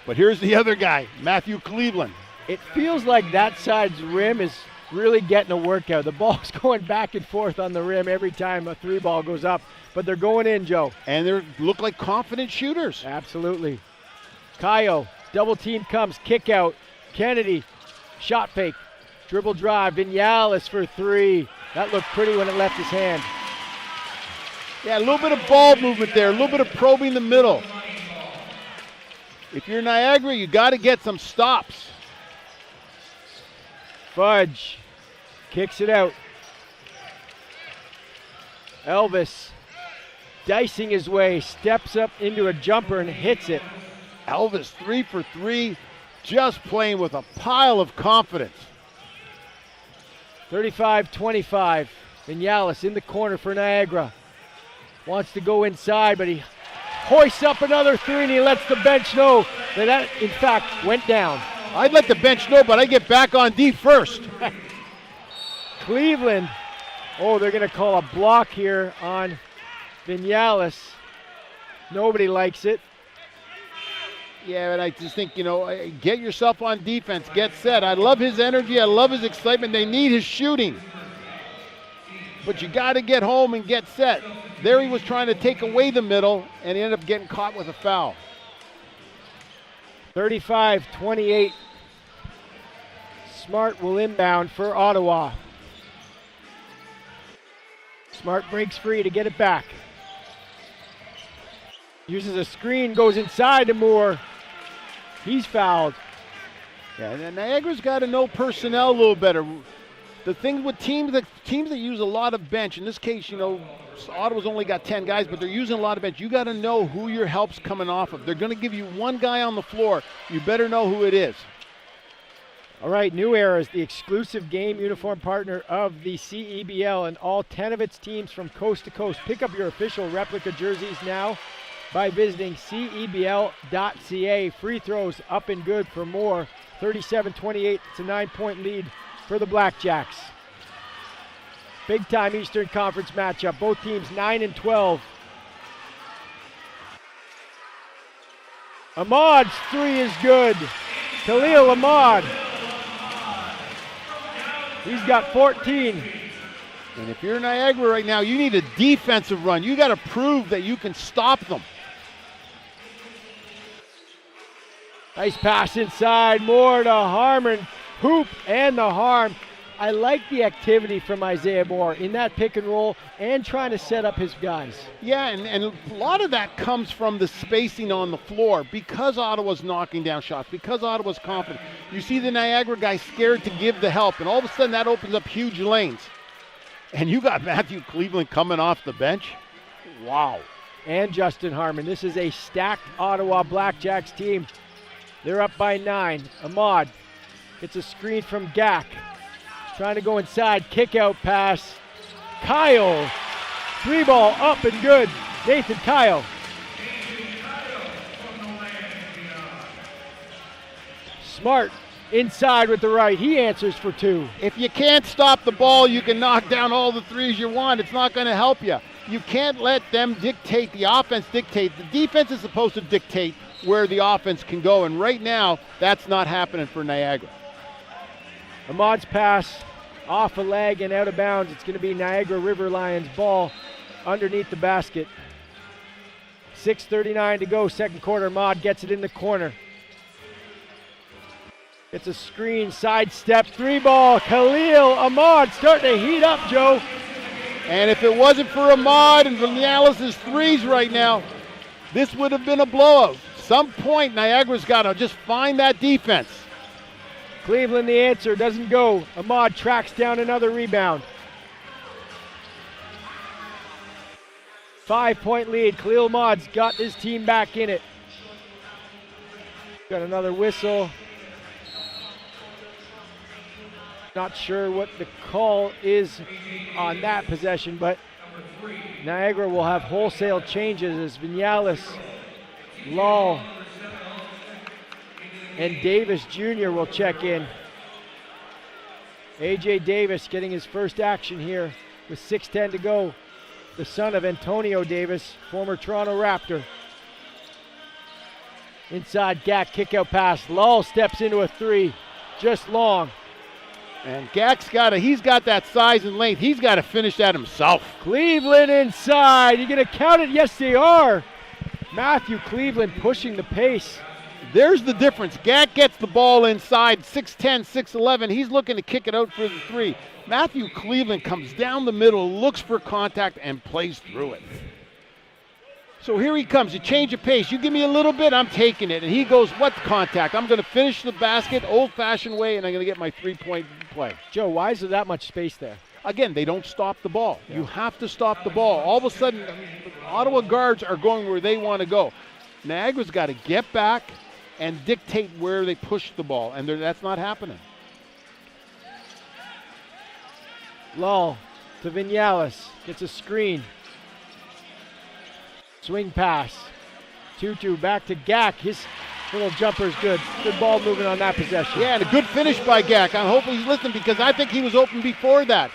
But here's the other guy, Matthew Cleveland. It feels like that side's rim is really getting a workout. The ball's going back and forth on the rim every time a three ball goes up. But they're going in, Joe. And they look like confident shooters. Absolutely. Kayo, double team comes, kick out. Kennedy, shot fake, dribble drive. Vinales for three. That looked pretty when it left his hand. Yeah, a little bit of ball movement there, a little bit of probing the middle. If you're Niagara, you got to get some stops. Fudge kicks it out. Elvis dicing his way, steps up into a jumper and hits it. Elvis 3 for 3, just playing with a pile of confidence. 35-25. Vinales in the corner for Niagara. Wants to go inside, but he hoists up another three and he lets the bench know that in fact went down. I'd let the bench know, but I get back on D first. Cleveland. Oh, they're going to call a block here on Vinales. Nobody likes it. Yeah, but I just think, get yourself on defense, get set. I love his energy. I love his excitement. They need his shooting. But you got to get home and get set. There he was trying to take away the middle, and he ended up getting caught with a foul. 35-28. Smart will inbound for Ottawa. Smart breaks free to get it back. Uses a screen, goes inside to Moore. He's fouled. Yeah, and Niagara's got to know personnel a little better. The thing with teams that use a lot of bench, in this case, Ottawa's only got 10 guys, but they're using a lot of bench. You got to know who your help's coming off of. They're going to give you one guy on the floor. You better know who it is. All right, New Era is the exclusive game uniform partner of the CEBL and all 10 of its teams from coast to coast. Pick up your official replica jerseys now by visiting CEBL.ca. Free throws up and good for more. 37-28, it's a 9-point lead for the BlackJacks. Big time Eastern Conference matchup. Both teams 9-12. Ahmad's three is good. Khalil Ahmad. He's got 14. And if you're Niagara right now, you need a defensive run. You got to prove that you can stop them. Nice pass inside. Moore to Harmon. Hoop and the harm. I like the activity from Isaiah Moore in that pick and roll and trying to set up his guys. Yeah, and a lot of that comes from the spacing on the floor because Ottawa's knocking down shots, because Ottawa's confident. You see the Niagara guy scared to give the help, and all of a sudden that opens up huge lanes. And you got Matthew Cleveland coming off the bench. Wow. And Justin Harmon. This is a stacked Ottawa BlackJacks team. They're up by 9. Ahmad gets a screen from Gak. Trying to go inside, kick out pass. Kyle, 3-ball up and good. Nathan Kyle. Smart inside with the right. He answers for 2. If you can't stop the ball, you can knock down all the threes you want. It's not going to help you. You can't let them dictate, the offense dictate. The defense is supposed to dictate where the offense can go, and right now, that's not happening for Niagara. Ahmad's pass off a leg and out of bounds. It's going to be Niagara River Lions ball underneath the basket. 6:39 to go, second quarter. Ahmad gets it in the corner. It's a screen, sidestep, 3-ball. Khalil Ahmad starting to heat up, Joe. And if it wasn't for Ahmad and Vinales' threes right now, this would have been a blowout. Some point, Niagara's got to just find that defense. Cleveland, the answer, doesn't go. Ahmad tracks down another rebound. 5-point lead. Khalil Ahmad's got his team back in it. Got another whistle. Not sure what the call is on that possession, but Niagara will have wholesale changes as Vinales, Lal, and Davis Jr. will check in. A.J. Davis getting his first action here with 6:10 to go. The son of Antonio Davis, former Toronto Raptor. Inside Gak, kick out pass. Lal steps into a 3, just long. And Gak's he's got that size and length. He's got to finish that himself. Cleveland inside. You gonna count it? Yes, they are. Matthew Cleveland pushing the pace. There's the difference. Gak gets the ball inside, 6'10", 6'11". He's looking to kick it out for the 3. Matthew Cleveland comes down the middle, looks for contact, and plays through it. So here he comes. You change of pace. You give me a little bit, I'm taking it. And he goes, what contact? I'm going to finish the basket old-fashioned way, and I'm going to get my 3-point play. Joe, why is there that much space there? Again, they don't stop the ball. Yeah. You have to stop the ball. All of a sudden, Ottawa guards are going where they want to go. Niagara's got to get back and dictate where they push the ball, and that's not happening. Lal to Vinales, gets a screen. Swing pass. 2-2 back to Gak. His little jumper's good. Good ball movement on that possession. Yeah, and a good finish by Gak. I'm hoping he's listening because I think he was open before that.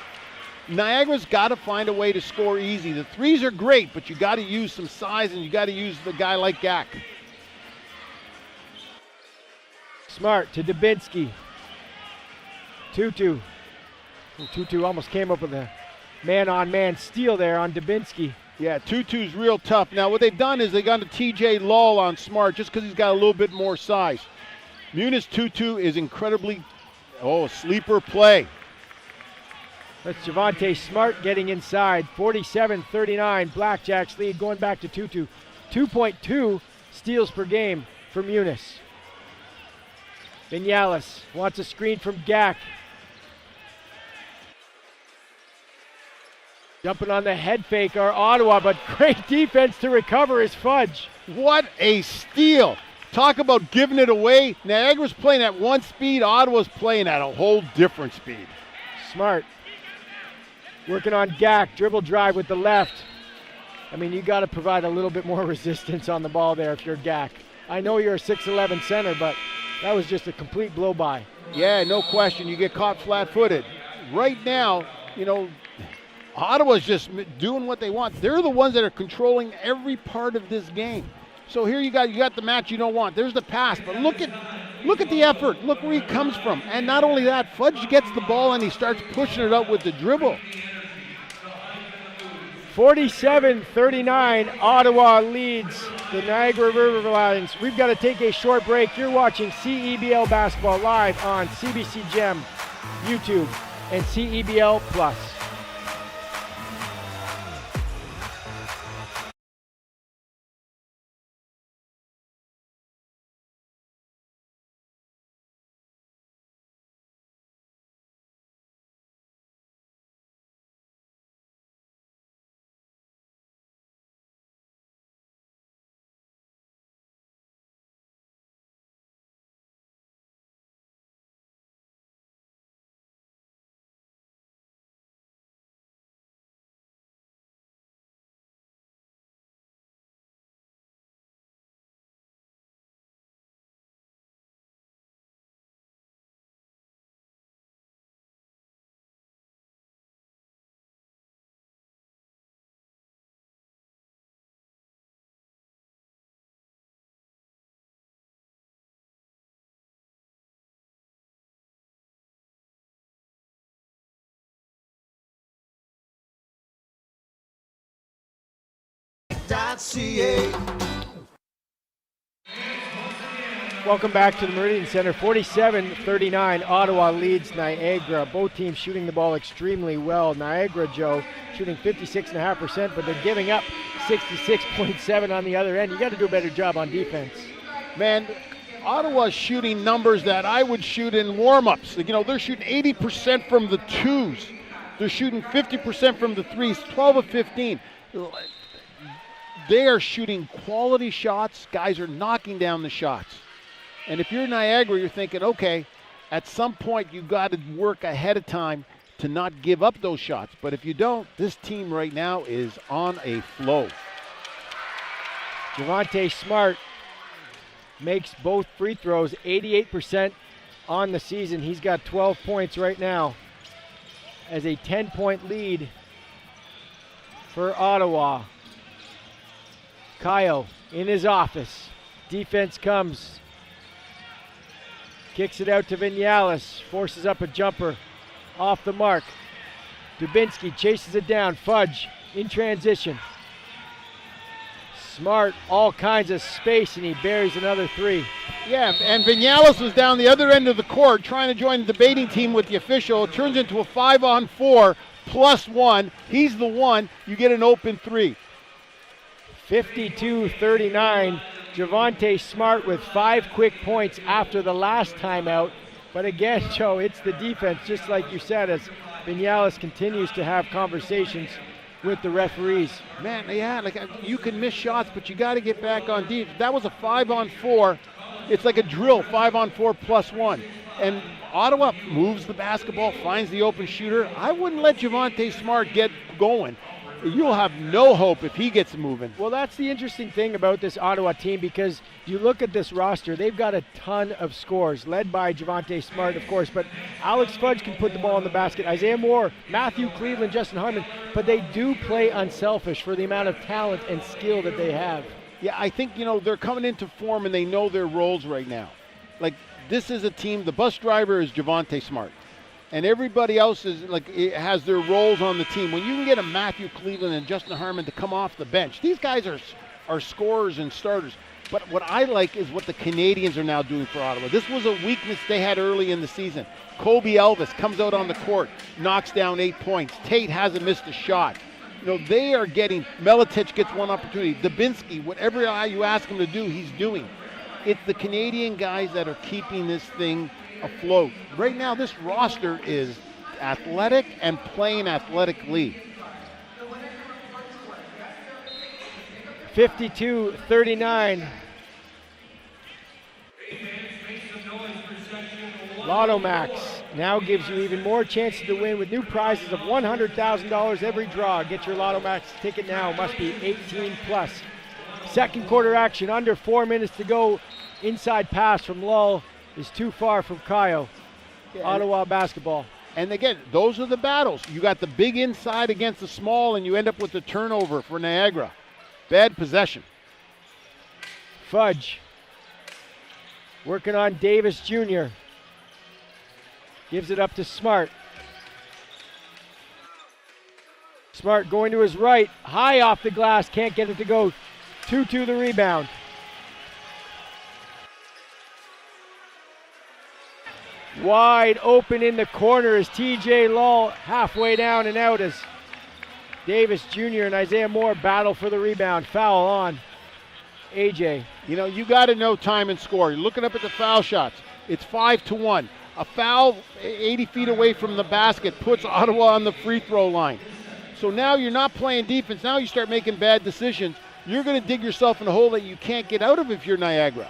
Niagara's got to find a way to score easy. The threes are great, but you got to use some size and you got to use the guy like Gak. Smart to Dubinsky. 2-2. 2-2 almost came up with a man-on-man steal there on Dubinsky. Yeah, 2-2's real tough. Now, what they've done is they've gone to TJ Lull on Smart just because he's got a little bit more size. Muniz 2-2 is incredibly, sleeper play. That's Javante Smart getting inside. 47-39, BlackJacks lead going back to 2-2. 2.2 steals per game for Muniz. Vinales wants a screen from Gak. Jumping on the head fake are Ottawa, but great defense to recover is Fudge. What a steal. Talk about giving it away. Niagara's playing at one speed, Ottawa's playing at a whole different speed. Smart. Working on Gak, dribble drive with the left. I mean, you got to provide a little bit more resistance on the ball there if you're Gak. I know you're a 6'11 center, but that was just a complete blow-by. Yeah, no question. You get caught flat-footed. Right now, Ottawa's just doing what they want. They're the ones that are controlling every part of this game. So here you got the match you don't want. There's the pass, but look at the effort. Look where he comes from. And not only that, Fudge gets the ball and he starts pushing it up with the dribble. 47-39, Ottawa leads the Niagara River Lions. We've got to take a short break. You're watching CEBL Basketball live on CBC Gem, YouTube, and CEBL Plus. Welcome back to the Meridian Center. 47-39, Ottawa leads Niagara. Both teams shooting the ball extremely well. Niagara, Joe, shooting 56.5%, but they're giving up 66.7 on the other end. You got to do a better job on defense. Man, Ottawa's shooting numbers that I would shoot in warm-ups. You know, they're shooting 80% from the twos. They're shooting 50% from the threes, 12 of 15. They are shooting quality shots. Guys are knocking down the shots. And if you're Niagara, you're thinking, okay, at some point you got to work ahead of time to not give up those shots. But if you don't, this team right now is on a flow. Javonte Smart makes both free throws, 88% on the season. He's got 12 points right now as a 10-point lead for Ottawa. Kayo in his office. Defense comes. Kicks it out to Vinales. Forces up a jumper off the mark. Dubinsky chases it down. Fudge in transition. Smart, all kinds of space, and he buries another three. Yeah, and Vinales was down the other end of the court trying to join the debating team with the official. It turns into a 5-on-4 +1. He's the one. You get an open three. 52-39. Javonte Smart with 5 quick points after the last timeout. But again, Joe, it's the defense, just like you said, as Vinales continues to have conversations with the referees. Man, yeah, like you can miss shots, but you got to get back on defense. That was a 5-on-4. It's like a drill, 5-on-4 +1. And Ottawa moves the basketball, finds the open shooter. I wouldn't let Javonte Smart get going. You'll have no hope if he gets moving. Well, that's the interesting thing about this Ottawa team, because you look at this roster, they've got a ton of scores, led by Javonte Smart, of course, but Alex Fudge can put the ball in the basket, Isaiah Moore, Matthew Cleveland, Justin Harmon, but they do play unselfish for the amount of talent and skill that they have. Yeah, I think, you know, they're coming into form and they know their roles right now. Like, this is a team, the bus driver is Javonte Smart. And everybody else is like has their roles on the team. When you can get a Matthew Cleveland and Justin Harmon to come off the bench, these guys are scorers and starters. But what I like is what the Canadians are now doing for Ottawa. This was a weakness they had early in the season. Kobe Elvis comes out on the court, knocks down 8 points. Tate hasn't missed a shot. You know, they are getting, Miletich gets one opportunity. Dubinsky, whatever you ask him to do, he's doing. It's the Canadian guys that are keeping this thing afloat. Right now, this roster is athletic and playing athletically. 52-39. Lotto Max now gives you even more chances to win with new prizes of $100,000 every draw. Get your Lotto Max ticket now. Must be 18 plus. Second quarter action, under 4 minutes to go. Inside pass from Lull is too far from Kayo. Yeah, Ottawa basketball. And again, those are the battles. You got the big inside against the small, and you end up with the turnover for Niagara. Bad possession. Fudge working on Davis Jr. Gives it up to Smart. Smart going to his right, high off the glass, can't get it to go. 2-2 the rebound. Wide open in the corner is TJ Lull, halfway down and out as Davis Jr. and Isaiah Moore battle for the rebound. Foul on AJ. You know, you got to know time and score. You're looking up at the foul shots. It's 5-1. A foul 80 feet away from the basket puts Ottawa on the free throw line. So now you're not playing defense. Now you start making bad decisions. You're going to dig yourself in a hole that you can't get out of if you're Niagara.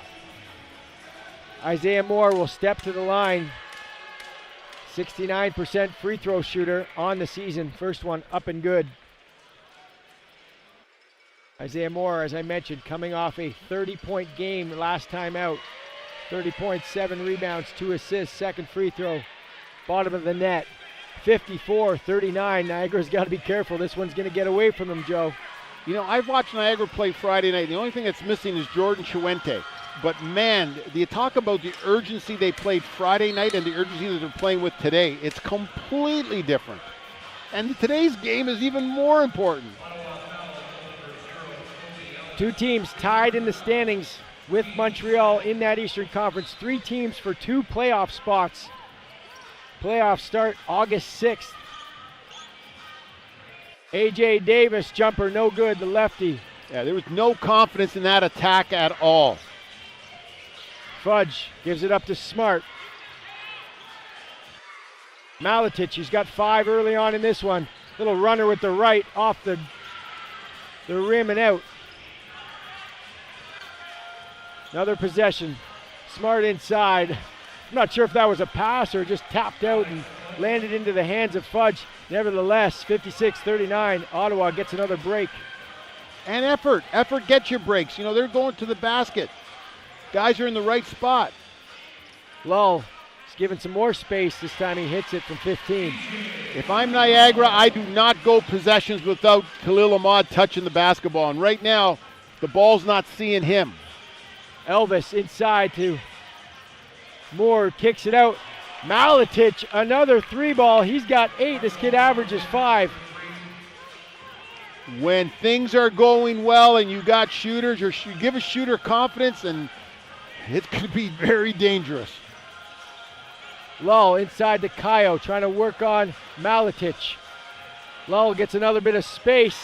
Isaiah Moore will step to the line. 69% free throw shooter on the season. First one up and good. Isaiah Moore, as I mentioned, coming off a 30-point game last time out. 30 points, 7 rebounds, 2 assists, second free throw, bottom of the net. 54-39. Niagara's got to be careful. This one's going to get away from them, Joe. You know, I've watched Niagara play Friday night. The only thing that's missing is Jordan Chuente. But man, you talk about the urgency they played Friday night and the urgency that they're playing with today. It's completely different. And today's game is even more important. Two teams tied in the standings with Montreal in that Eastern Conference. 3 teams for 2 playoff spots. Playoffs start August 6th. AJ Davis, jumper, no good, the lefty. Yeah, there was no confidence in that attack at all. Fudge gives it up to Smart. Maletich, he's got 5 early on in this one. Little runner with the right off the rim and out. Another possession. Smart inside. I'm not sure if that was a pass or just tapped out and landed into the hands of Fudge. Nevertheless, 56-39. Ottawa gets another break. And effort. Effort gets your breaks. You know, they're going to the basket. Guys are in the right spot. Lull is given some more space. This time he hits it from 15. If I'm Niagara, I do not go possessions without Khalil Ahmad touching the basketball. And right now, the ball's not seeing him. Elvis inside to Moore, kicks it out. Maletich, another 3-ball. He's got 8. This kid averages 5. When things are going well and you got shooters, or you give a shooter confidence, and it could be very dangerous. Lull inside to Kayo, trying to work on Maletich. Lull gets another bit of space.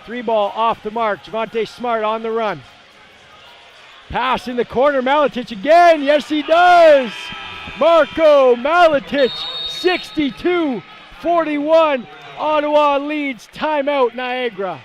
3-ball off the mark. Javonte Smart on the run. Pass in the corner, Maletich again. Yes, he does. Marco Maletich, 62-41. Ottawa leads. Timeout, Niagara.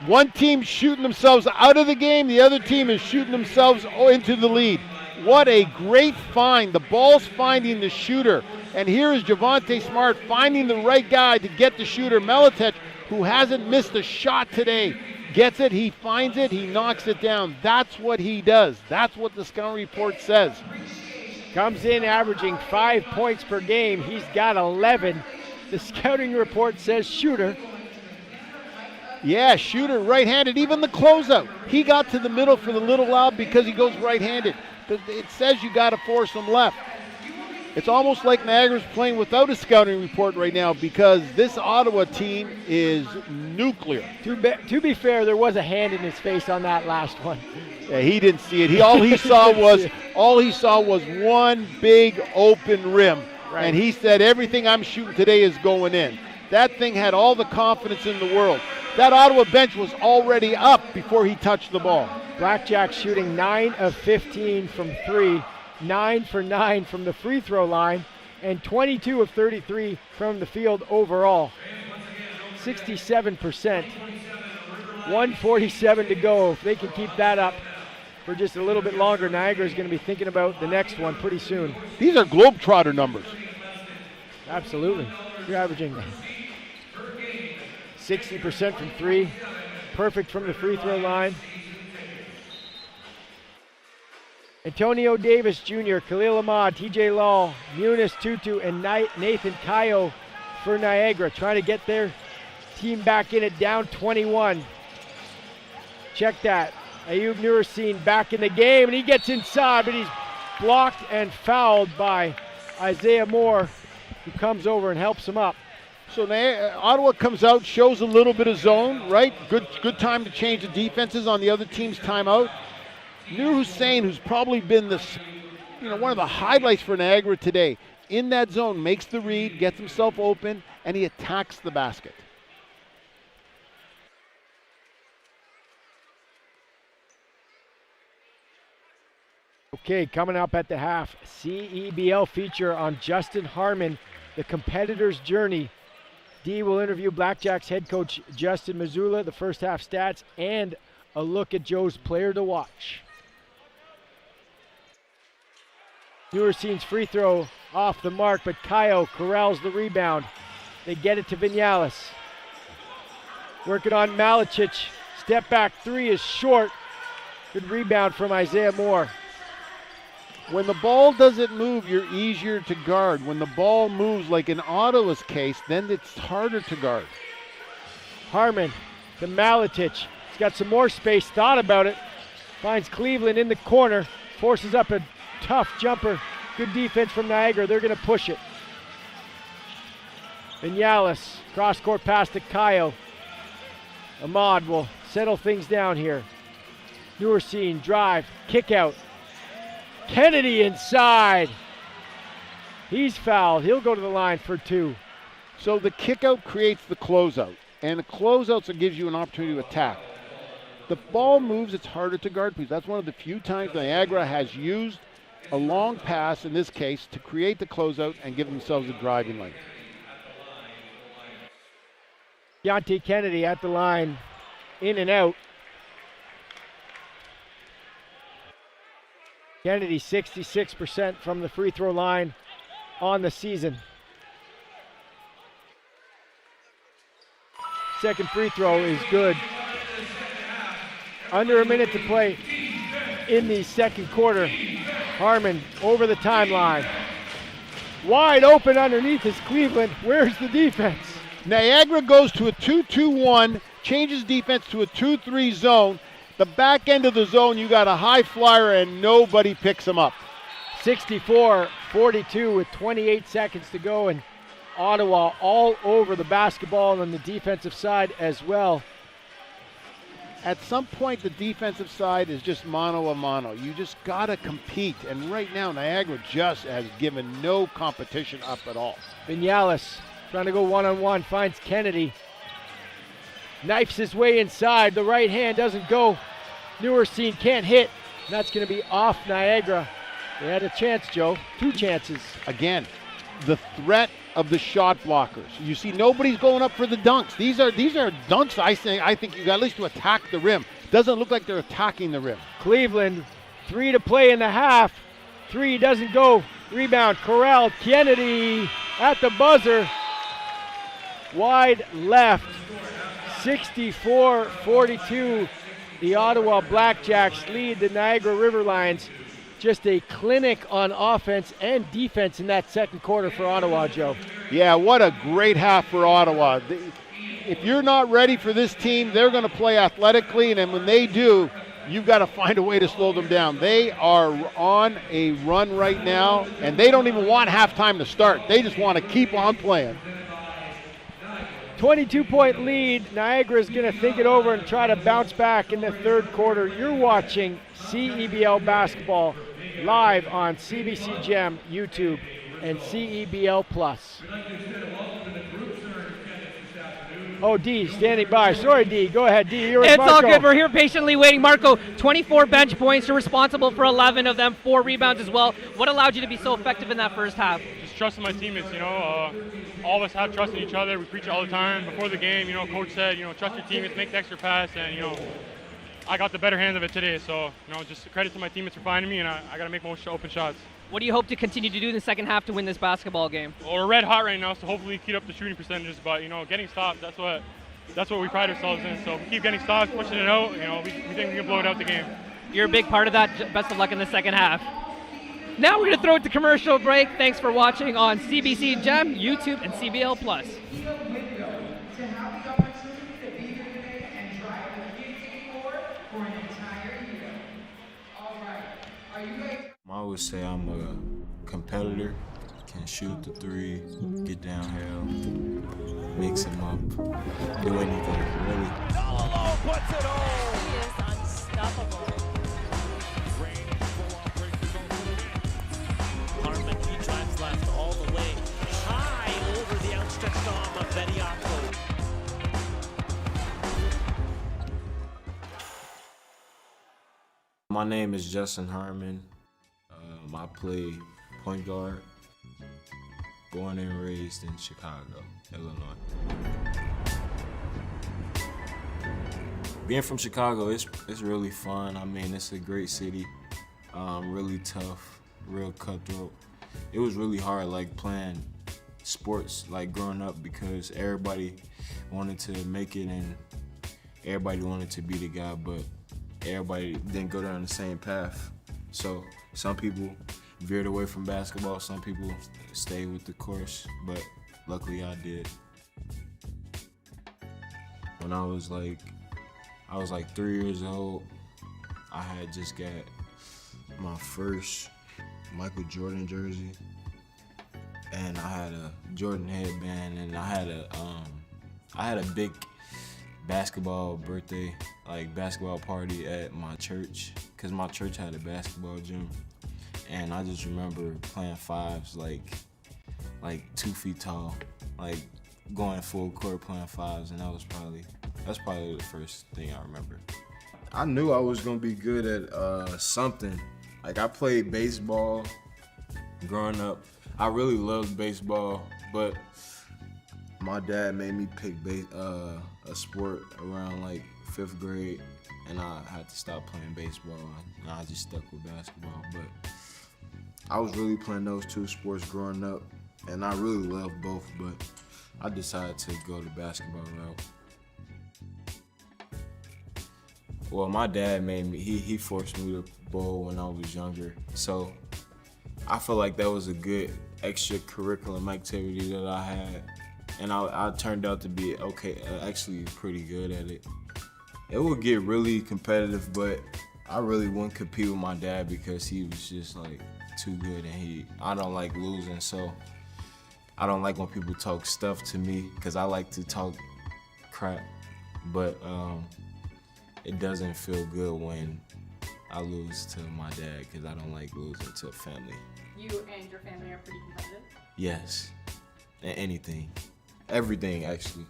One team shooting themselves out of the game. The other team is shooting themselves into the lead. What a great find. The ball's finding the shooter. And here is Javonte Smart finding the right guy to get the shooter. Maletich, who hasn't missed a shot today, gets it, he finds it, he knocks it down. That's what he does. That's what the scouting report says. Comes in averaging 5 points per game. He's got 11. The scouting report says shooter. Yeah, shooter, right-handed, even the closeout. He got to the middle for the little lob because he goes right-handed. It says you got to force him left. It's almost like Niagara's playing without a scouting report right now because this Ottawa team is nuclear. To be fair, there was a hand in his face on that last one. Yeah, he didn't see it. All he saw was one big open rim. Right. And he said, everything I'm shooting today is going in. That thing had all the confidence in the world. That Ottawa bench was already up before he touched the ball. BlackJacks shooting 9 of 15 from 3. 9 for 9 from the free throw line, and 22 of 33 from the field overall. 67%. 147 to go. If they can keep that up for just a little bit longer, Niagara is going to be thinking about the next one pretty soon. These are globetrotter numbers. Absolutely. You're averaging 60% from 3. Perfect from the free throw line. Antonio Davis Jr., Khalil Ahmad, TJ Lull, Munis Tutu, and Nathan Kayo for Niagara, trying to get their team back in it, down 21. Check that. Ayub Nurasine back in the game, and he gets inside, but he's blocked and fouled by Isaiah Moore, who comes over and helps him up. So Ottawa comes out, shows a little bit of zone, right? Good time to change the defenses on the other team's timeout. Nur Hussein, who's probably been one of the highlights for Niagara today, in that zone, makes the read, gets himself open, and he attacks the basket. Okay, coming up at the half, CEBL feature on Justin Harmon, the competitor's journey. D will interview BlackJacks head coach Justin Mazzulla, the first half stats, and a look at Joe's player to watch. Newersine's free throw off the mark, but Kaio corrals the rebound. They get it to Vinales. Working on Malicic. Step back three is short. Good rebound from Isaiah Moore. When the ball doesn't move, you're easier to guard. When the ball moves, like in Ottawa's case, then it's harder to guard. Harmon to Malicic. He's got some more space, thought about it. Finds Cleveland in the corner. Forces up a tough jumper. Good defense from Niagara. They're going to push it. Vinales, cross-court pass to Kaio. Ahmad will settle things down here. Newersine, drive, kick out. Kennedy inside. He's fouled. He'll go to the line for two. So the kick out creates the closeout, and the closeouts gives you an opportunity to attack. The ball moves, it's harder to guard people. That's one of the few times Niagara has used a long pass, in this case, to create the closeout and give themselves a driving lane. Deontay Kennedy at the line, in and out. Kennedy 66% from the free throw line on the season. Second free throw is good. Under a minute to play in the second quarter. Harmon over the timeline. Wide open underneath is Cleveland. Where's the defense? Niagara goes to a 2-2-1, changes defense to a 2-3 zone. The back end of the zone, you got a high flyer and nobody picks him up. 64-42 with 28 seconds to go, and Ottawa all over the basketball on the defensive side as well. At some point, the defensive side is just mano a mano. You just got to compete, and right now, Niagara just has given no competition up at all. Vinales trying to go one-on-one, finds Kennedy. Knifes his way inside. The right hand doesn't go. Newersine can't hit. And that's going to be off Niagara. They had a chance, Joe. Two chances. Again, the threat of the shot blockers. You see, nobody's going up for the dunks. These are dunks. I think you got at least to attack the rim. Doesn't look like they're attacking the rim. Cleveland, 3 to play in the half. 3 doesn't go. Rebound, corralled. Kennedy at the buzzer. Wide left. 64-42. The Ottawa BlackJacks lead the Niagara River Lions. Just a clinic on offense and defense in that second quarter for Ottawa, Joe. Yeah, what a great half for Ottawa. If you're not ready for this team, they're going to play athletically, and then when they do, you've got to find a way to slow them down. They are on a run right now, and they don't even want halftime to start. They just want to keep on playing. 22-point lead. Niagara is going to think it over and try to bounce back in the third quarter. You're watching CEBL basketball live on CBC Gem, YouTube, and CEBL Plus. Oh, D standing by. Sorry, D. Go ahead, D. You're with It's Marco. all good. We're here patiently waiting. Marco, 24 bench points. You're responsible for 11 of them, 4 rebounds as well. What allowed you to be so effective in that first half? Just trusting my teammates, all of us have trust in each other. We preach it all the time. Before the game, coach said, trust your teammates, make the extra pass, and, I got the better hand of it today. So, just credit to my teammates for finding me, and I got to make more open shots. What do you hope to continue to do in the second half to win this basketball game? Well, we're red hot right now, so hopefully keep up the shooting percentages, but, getting stops, that's what we pride ourselves in. So if we keep getting stops, pushing it out, we think we can blow it out the game. You're a big part of that. Best of luck in the second half. Now we're going to throw it to commercial break. Thanks for watching on CBC Gem, YouTube, and CBL Plus. I always say I'm a competitor, can shoot the three, get downhill, mix him up, do anything, really. He is unstoppable. Harmon, he drives left all the My name is Justin Harmon. I play point guard. Born and raised in Chicago, Illinois. Being from Chicago, it's really fun. I mean, it's a great city. Really tough, real cutthroat. It was really hard, like playing sports, like growing up, because everybody wanted to make it and everybody wanted to be the guy, but everybody didn't go down the same path. So some people veered away from basketball, some people stayed with the course, but luckily I did. When I was like 3 years old, I had just got my first Michael Jordan jersey, and I had a Jordan headband, and I had a big basketball birthday, like basketball party at my church, cause my church had a basketball gym, and I just remember playing fives, like 2 feet tall, like going full court playing fives, and that's probably the first thing I remember. I knew I was gonna be good at something. Like I played baseball growing up. I really loved baseball, but my dad made me pick a sport around like 5th grade, and I had to stop playing baseball, and I just stuck with basketball. But I was really playing those 2 sports growing up, and I really loved both, but I decided to go the basketball route. Well, my dad made me, he forced me to bowl when I was younger, so I feel like that was a good extracurricular activity that I had, and I turned out to be okay, actually pretty good at it. It would get really competitive, but I really wouldn't compete with my dad because he was just like too good, and I don't like losing, so I don't like when people talk stuff to me because I like to talk crap, but it doesn't feel good when I lose to my dad because I don't like losing to family. You and your family are pretty competitive? Yes, and anything, everything actually.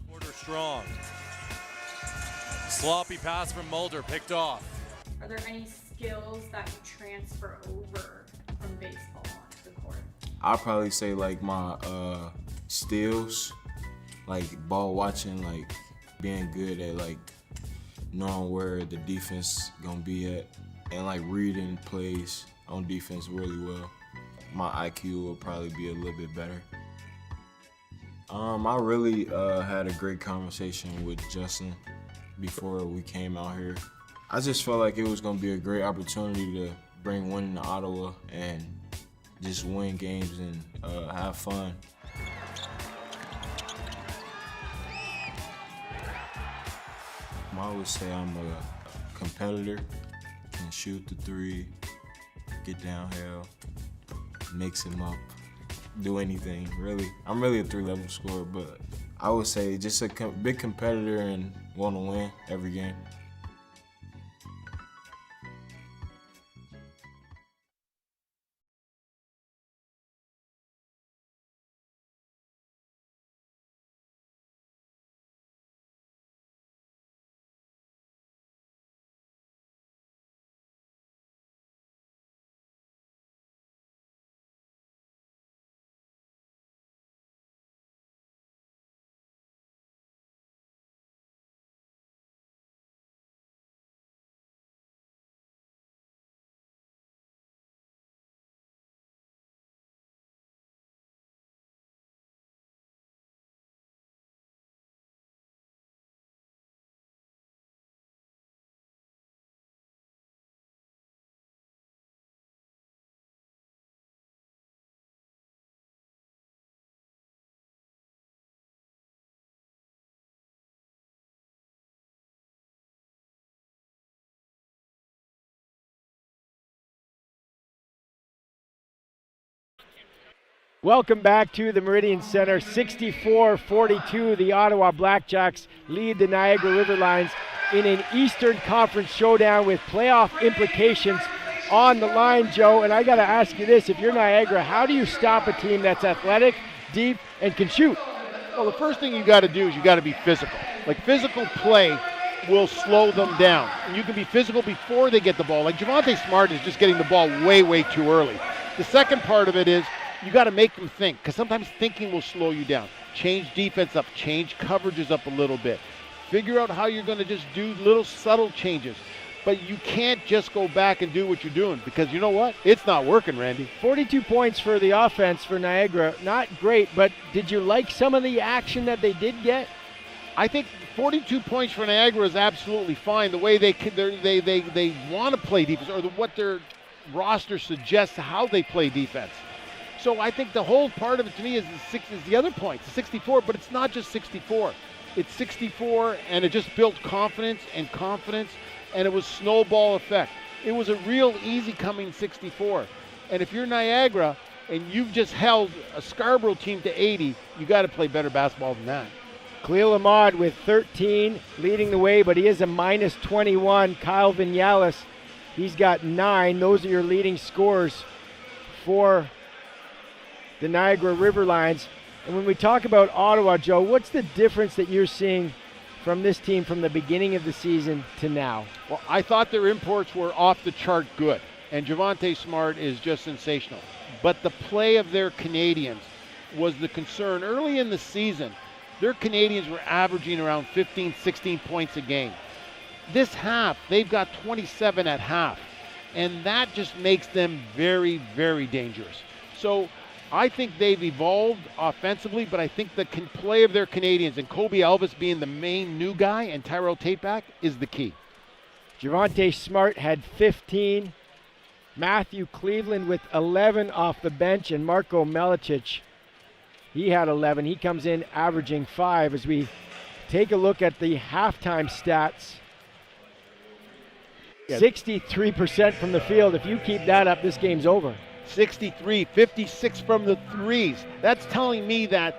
Porter strong. Sloppy pass from Mulder, picked off. Are there any skills that you transfer over from baseball onto the court? I'll probably say like my steals, like ball watching, like being good at like knowing where the defense gonna be at, and like reading plays on defense really well. My IQ will probably be a little bit better. I really had a great conversation with Justin before we came out here. I just felt like it was gonna be a great opportunity to bring winning to Ottawa and just win games and have fun. I always say I'm a competitor, can shoot the 3, get downhill, mix him up, do anything, really. I'm really a 3-level scorer, but I would say just a big competitor and want to win every game. Welcome back to the Meridian Center. 64-42, the Ottawa BlackJacks lead the Niagara River Lions in an Eastern Conference showdown with playoff implications on the line, Joe. And I got to ask you this, if you're Niagara, how do you stop a team that's athletic, deep, and can shoot? Well, the first thing you got to do is you got to be physical. Like physical play will slow them down. And you can be physical before they get the ball. Like Javonte Smart is just getting the ball way, way too early. The second part of it is you got to make them think, because sometimes thinking will slow you down. Change defense up, change coverages up a little bit. Figure out how you're going to just do little subtle changes. But you can't just go back and do what you're doing, because you know what? It's not working, Randy. 42 points for the offense for Niagara. Not great, but did you like some of the action that they did get? I think 42 points for Niagara is absolutely fine. The way they want to play defense, or what their roster suggests how they play defense. So I think the whole part of it to me is the other points, the 64. But it's not just 64. It's 64, and it just built confidence, and it was snowball effect. It was a real easy coming 64. And if you're Niagara and you've just held a Scarborough team to 80, you got to play better basketball than that. Khalil Ahmad with 13 leading the way, but he is a minus 21. Kyle Vinales, he's got 9. Those are your leading scorers for the Niagara River Lions. And when we talk about Ottawa, Joe, what's the difference that you're seeing from this team from the beginning of the season to now? Well, I thought their imports were off the chart good, and Javonte Smart is just sensational. But the play of their Canadians was the concern. Early in the season, their Canadians were averaging around 15, 16 points a game. This half, they've got 27 at half, and that just makes them very, very dangerous. So I think they've evolved offensively, but I think the play of their Canadians, and Kobe Elvis being the main new guy and Tyrell Tate back, is the key. Javonte Smart had 15. Matthew Cleveland with 11 off the bench, and Marko Milicic, he had 11. He comes in averaging 5. As we take a look at the halftime stats, 63% from the field. If you keep that up, this game's over. 63, 56 from the threes. That's telling me that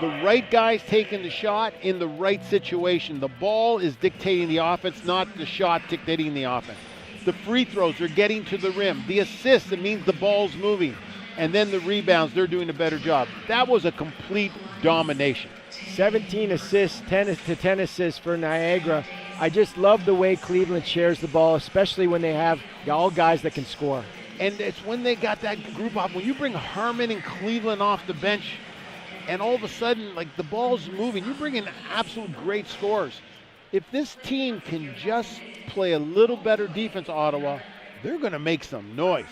the right guy's taking the shot in the right situation. The ball is dictating the offense, not the shot dictating the offense. The free throws are getting to the rim. The assists, it means the ball's moving. And then the rebounds, they're doing a better job. That was a complete domination. 17 assists, 10 assists for Niagara. I just love the way Cleveland shares the ball, especially when they have all guys that can score. And it's when they got that group off. When you bring Harmon and Cleveland off the bench, and all of a sudden, like, the ball's moving, you bring in absolute great scorers. If this team can just play a little better defense, Ottawa, they're going to make some noise.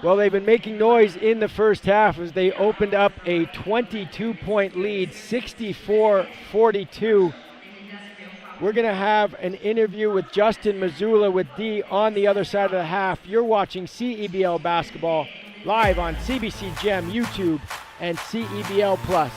Well, they've been making noise in the first half as they opened up a 22-point lead, 64-42. We're going to have an interview with Justin Mazzulla with D on the other side of the half. You're watching CEBL Basketball live on CBC Gem, YouTube, and CEBL Plus.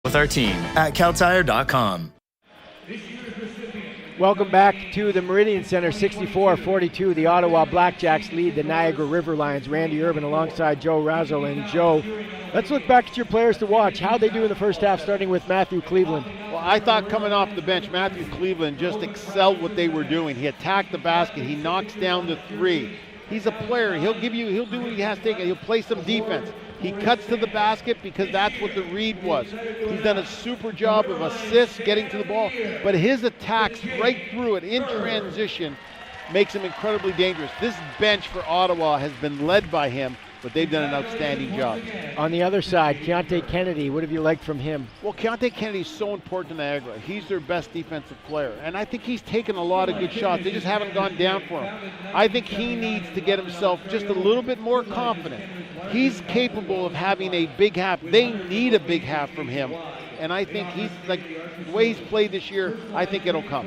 with our team at cowtire.com. Welcome back to the Meridian Center, 64-42. The Ottawa BlackJacks lead the Niagara River Lions. Randy Urban alongside Joe Razzle. And Joe, let's look back at your players to watch. How'd they do in the first half, starting with Matthew Cleveland? Well, I thought coming off the bench, Matthew Cleveland just excelled what they were doing. He attacked the basket. He knocks down the three. He's a player. He'll do what he has to take. He'll play some defense. He cuts to the basket because that's what the read was. He's done a super job of assists, getting to the ball, but his attacks right through it in transition makes him incredibly dangerous. This bench for Ottawa has been led by him, but they've done an outstanding job. On the other side, Keontae Kennedy, what have you liked from him? Well, Keontae Kennedy is so important to Niagara. He's their best defensive player, and I think he's taken a lot of good shots. They just haven't gone down for him. I think he needs to get himself just a little bit more confident. He's capable of having a big half. They need a big half from him, and I think he's like the way he's played this year, I think it'll come.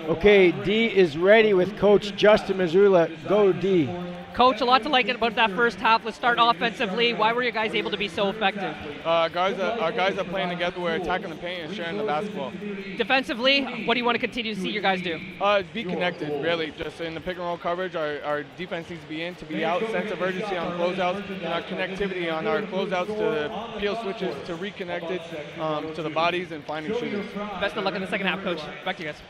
Okay, D is ready with Coach Justin Mazzulla. Go, D. Coach, a lot to like about that first half. Let's start offensively. Why were you guys able to be so effective? Our guys are playing together. We're attacking the paint and sharing the basketball. Defensively, what do you want to continue to see your guys do? Be connected, really. Just in the pick and roll coverage, our defense needs to be in, to be out, sense of urgency on closeouts, and our connectivity on our closeouts to peel switches, to reconnect it to the bodies and finding shooters. Best of luck in the second half, Coach. Back to you guys.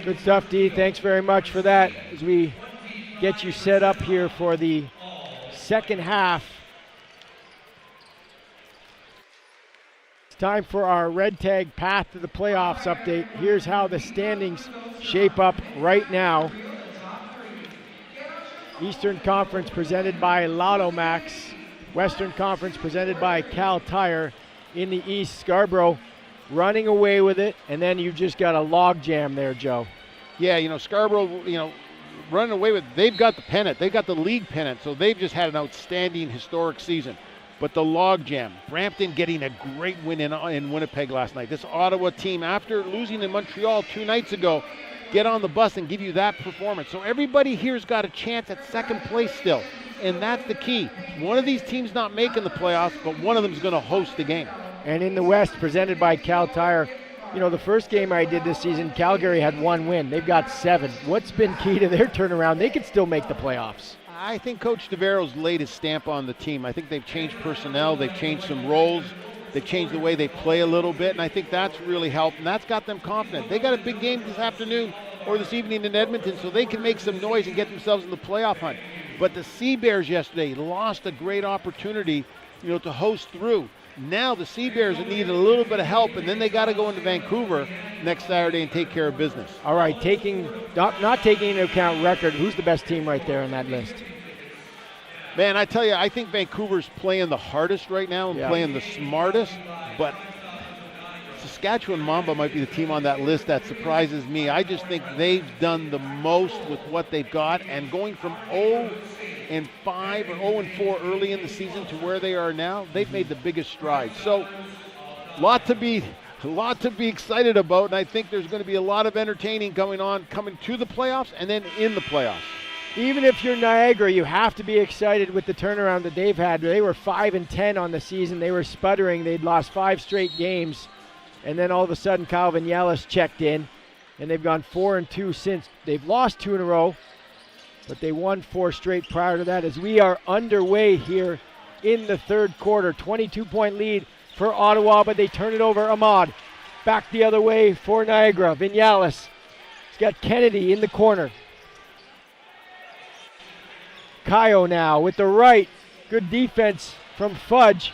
Good stuff, D. Thanks very much for that as we get you set up here for the second half. It's time for our Red Tag Path to the Playoffs update. Here's how the standings shape up right now. Eastern Conference presented by Lotto Max. Western Conference presented by Cal Tire. In the East, Scarborough running away with it, and then you've just got a log jam there, Joe. Yeah, Scarborough, running away with, they've got the pennant, they've got the league pennant, so they've just had an outstanding historic season. But the logjam, Brampton getting a great win in Winnipeg last night. This Ottawa team, after losing in Montreal 2 nights ago, get on the bus and give you that performance. So everybody here's got a chance at second place still, and that's the key. One of these teams not making the playoffs, but one of them is going to host the game. And in the West, presented by Cal Tire, the first game I did this season, Calgary had 1 win. They've got 7. What's been key to their turnaround? They could still make the playoffs. I think Coach DeVero's laid his stamp on the team. I think they've changed personnel. They've changed some roles. They've changed the way they play a little bit, and I think that's really helped, and that's got them confident. They got a big game this afternoon or this evening in Edmonton, so they can make some noise and get themselves in the playoff hunt. But the Sea-Bears yesterday lost a great opportunity, to host through. Now the Sea-Bears need a little bit of help, and then they got to go into Vancouver next Saturday and take care of business. All right, not taking into account record, who's the best team right there on that list? Man, I tell you, I think Vancouver's playing the hardest right now and playing the smartest, but Saskatchewan Mamba might be the team on that list that surprises me. I just think they've done the most with what they've got, and going from 0-5 or 0-4 early in the season to where they are now, they've made the biggest strides. So, a lot to be excited about, and I think there's going to be a lot of entertaining coming to the playoffs and then in the playoffs. Even if you're Niagara, you have to be excited with the turnaround that they've had. They were 5-10 on the season. They were sputtering. They'd lost 5 straight games. And then all of a sudden, Kyle Vinales checked in, and they've gone 4-2 since. They've lost 2 in a row, but they won 4 straight prior to that as we are underway here in the third quarter. 22-point lead for Ottawa, but they turn it over. Ahmad back the other way for Niagara. Vinales. He's got Kennedy in the corner. Kayo now with the right. Good defense from Fudge.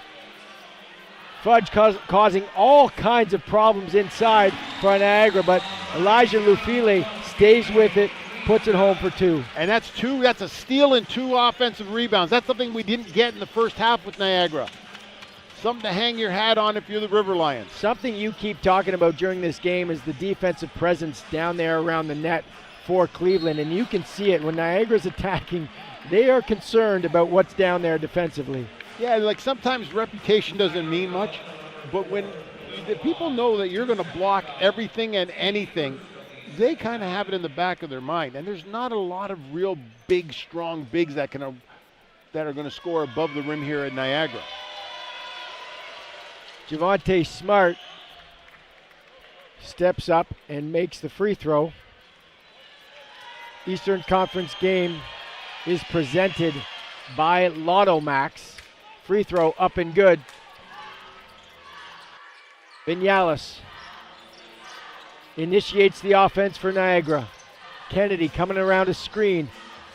Fudge causing all kinds of problems inside for Niagara, but Elijah Lufile stays with it, puts it home for 2. And that's a steal and 2 offensive rebounds. That's something we didn't get in the first half with Niagara. Something to hang your hat on if you're the River Lions. Something you keep talking about during this game is the defensive presence down there around the net for Cleveland, and you can see it when Niagara's attacking. They are concerned about what's down there defensively. Yeah, like sometimes reputation doesn't mean much, but when the people know that you're going to block everything and anything, they kind of have it in the back of their mind. And there's not a lot of real big, strong bigs that are going to score above the rim here at Niagara. Javonte Smart steps up and makes the free throw. Eastern Conference game is presented by Lotto Max. Free throw up and good. Vinales initiates the offense for Niagara. Kennedy coming around a screen.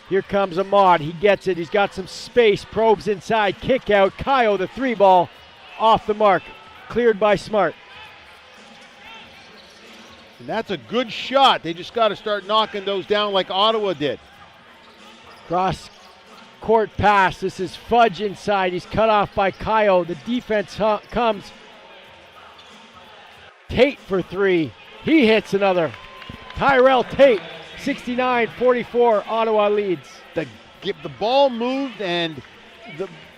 Here comes Ahmad. He gets it. He's got some space. Probes inside. Kick out. Kyle, the 3-ball off the mark. Cleared by Smart. And that's a good shot. They just got to start knocking those down like Ottawa did. Cross court pass. This is Fudge inside. He's cut off by Kyle. The defense comes. Tate for 3. He hits another. Tyrell Tate, 69-44. Ottawa leads. The ball moved, and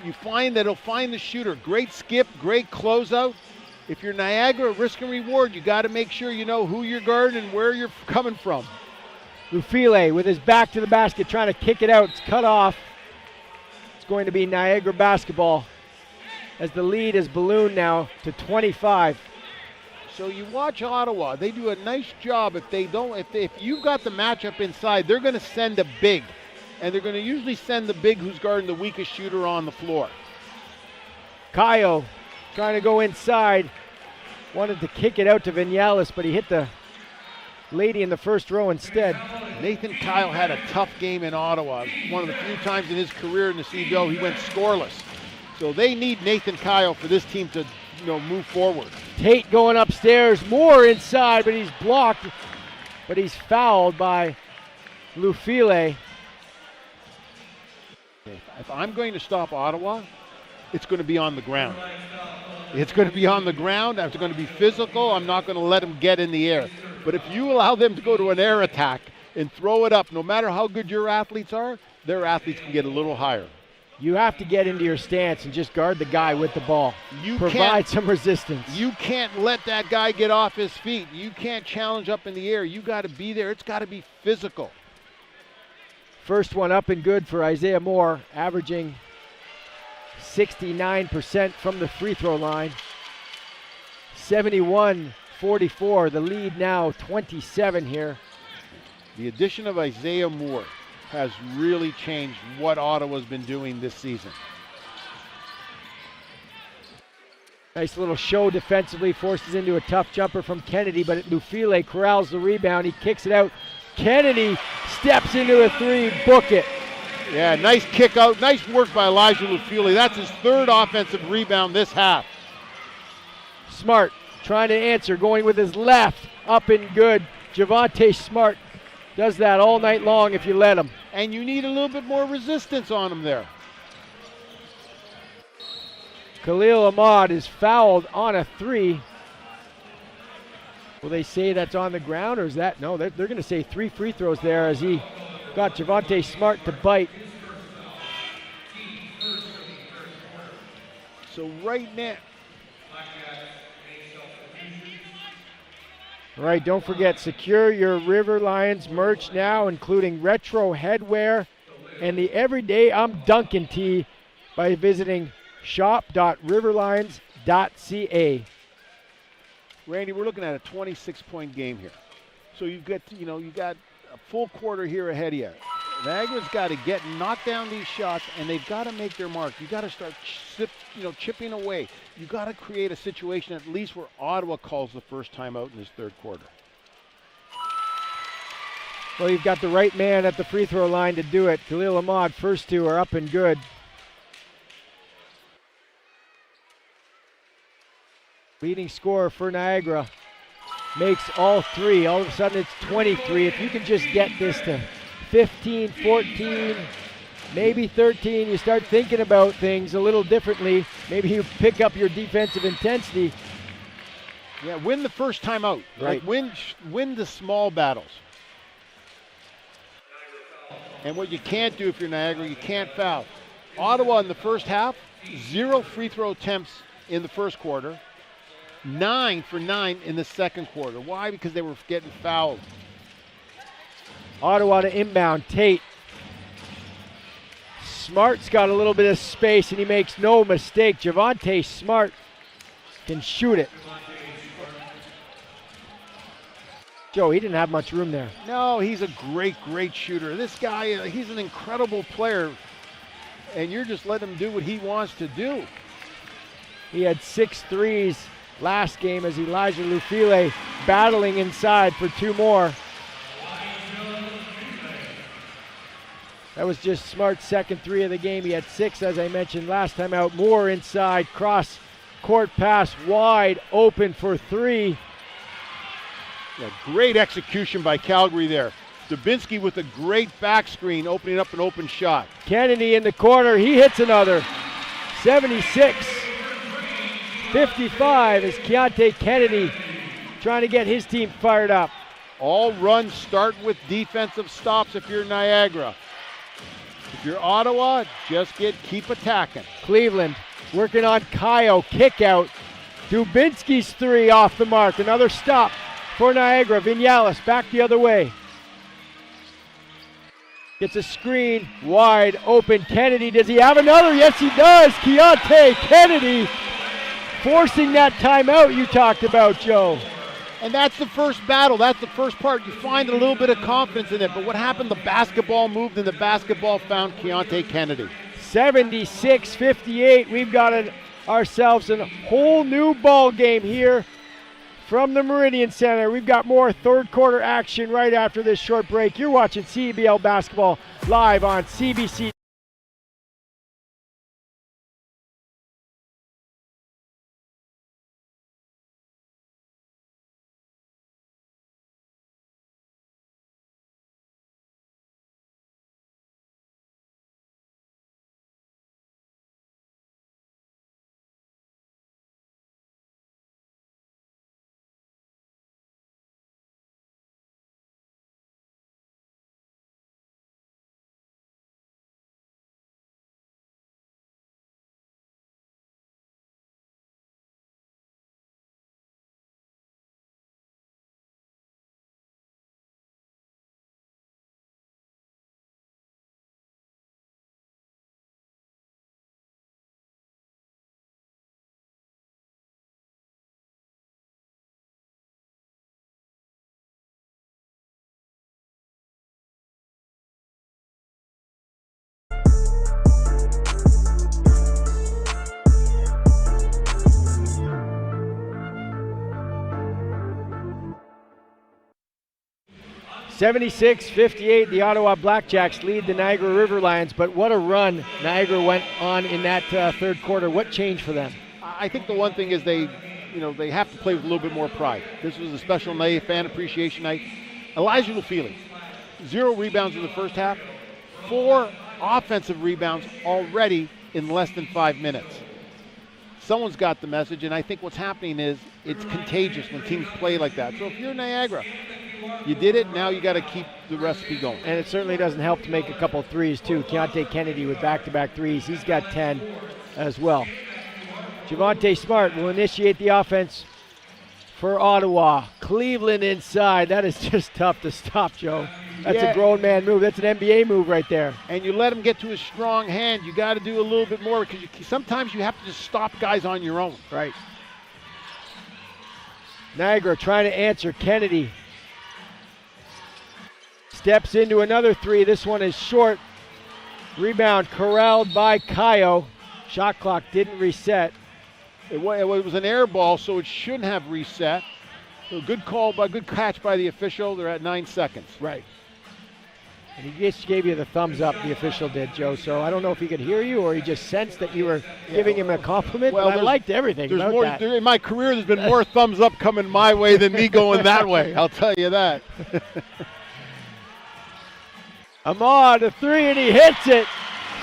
you find that it'll find the shooter. Great skip, great closeout. If you're Niagara, risk and reward, you got to make sure you know who you're guarding and where you're coming from. Lufile with his back to the basket, trying to kick it out. It's cut off. It's going to be Niagara basketball as the lead is ballooned now to 25. So you watch Ottawa. They do a nice job. If you've got the matchup inside, they're going to send a big, and they're going to usually send the big who's guarding the weakest shooter on the floor. Kyle trying to go inside. Wanted to kick it out to Vinales, but he hit the lady in the first row instead. Nathan Kyle had a tough game in Ottawa. One of the few times in his career in the CEBL he went scoreless. So they need Nathan Kyle for this team to move forward. Tate going upstairs, Moore inside, but he's blocked, but he's fouled by Lufile. If I'm going to stop Ottawa, it's going to be on the ground. It's going to be on the ground. It's going to be physical. I'm not going to let them get in the air. But if you allow them to go to an air attack and throw it up, no matter how good your athletes are, their athletes can get a little higher. You have to get into your stance and just guard the guy with the ball. Provide some resistance. You can't let that guy get off his feet. You can't challenge up in the air. You got to be there. It's got to be physical. First one up and good for Isaiah Moore, averaging 69% from the free throw line. 71-44, the lead now 27 here. The addition of Isaiah Moore has really changed what Ottawa's been doing this season. Nice little show defensively, forces into a tough jumper from Kennedy, but Lufile corrals the rebound. He kicks it out. Kennedy steps into a 3, book it. Yeah, nice kick out. Nice work by Elijah Lufile. That's his 3rd offensive rebound this half. Smart trying to answer, going with his left, up and good. Javonte Smart does that all night long if you let him. And you need a little bit more resistance on him there. Khalil Ahmad is fouled on a 3. Will they say that's on the ground, or is that? No, they're going to say 3 free throws there as he got Javonte Smart to bite. So right now. All right, don't forget, secure your River Lions merch now, including retro headwear and the Everyday I'm Duncan tee by visiting shop.riverlions.ca. Randy, we're looking at a 26-point game here. So you got a full quarter here ahead of you. Niagara's got to knock down these shots, and they've got to make their mark. You got to start chipping away. You got to create a situation at least where Ottawa calls the first time out in this 3rd quarter. Well, you've got the right man at the free throw line to do it. Khalil Ahmad, first 2 are up and good. Leading scorer for Niagara makes all 3. All of a sudden it's 23. If you can just get this to 15, 14, maybe 13, you start thinking about things a little differently. Maybe you pick up your defensive intensity. Yeah, win the first time out. Right. Like win the small battles. And what you can't do if you're Niagara, you can't foul. Ottawa in the first half, 0 free throw attempts in the first quarter. 9 for 9 in the second quarter. Why? Because they were getting fouled. Ottawa to inbound. Tate. Smart's got a little bit of space, and he makes no mistake. Javonte Smart can shoot it. Joe, he didn't have much room there. No, he's a great, great shooter. This guy, he's an incredible player, and you're just letting him do what he wants to do. He had 6 threes last game as Elijah Lufile battling inside for 2 more. That was just Smart's second 3 of the game. He had 6, as I mentioned last time out. Moore inside, cross court pass wide open for 3. Yeah, great execution by Calgary there. Dubinsky with a great back screen, opening up an open shot. Kennedy in the corner, he hits another. 76-55 as Keontae Kennedy trying to get his team fired up. All runs start with defensive stops if you're Niagara. If you're Ottawa, just keep attacking. Cleveland working on Kayo, kick out. Dubinsky's 3 off the mark, another stop for Niagara. Vinales back the other way. Gets a screen, wide open. Kennedy, does he have another? Yes, he does. Keontae Kennedy forcing that timeout you talked about, Joe. And that's the first battle. That's the first part. You find a little bit of confidence in it. But what happened? The basketball moved, and the basketball found Keontae Kennedy. 76-58. We've got ourselves a whole new ball game here from the Meridian Center. We've got more third quarter action right after this short break. You're watching CEBL basketball live on CBC. (76-58), the Ottawa BlackJacks lead the Niagara River Lions, but what a run Niagara went on in that third quarter. What changed for them? I think the one thing is they have to play with a little bit more pride. This was a special night, fan appreciation night. Elijah Lufile, 0 rebounds in the first half, 4 offensive rebounds already in less than 5 minutes. Someone's got the message, and I think what's happening is it's contagious when teams play like that. So if you're Niagara, you did it, now you got to keep the recipe going. And it certainly doesn't help to make a couple threes too. Keontae Kennedy with back-to-back threes. He's got 10 as well. Javonte Smart will initiate the offense for Ottawa. Cleveland inside. That is just tough to stop, Joe. That's a grown man move. That's an NBA move right there. And you let him get to his strong hand. You got to do a little bit more because sometimes you have to just stop guys on your own. Right. Niagara trying to answer. Kennedy steps into another 3. This one is short. Rebound corralled by Kayo. Shot clock didn't reset. It was an air ball, so it shouldn't have reset. So good catch by the official. They're at 9 seconds. Right. And he just gave you the thumbs up, the official did, Joe. So I don't know if he could hear you or he just sensed that you were giving him a compliment. Well, but I liked everything about that. In my career, there's been more thumbs up coming my way than me going that way. I'll tell you that. Ahmad, a 3, and he hits it.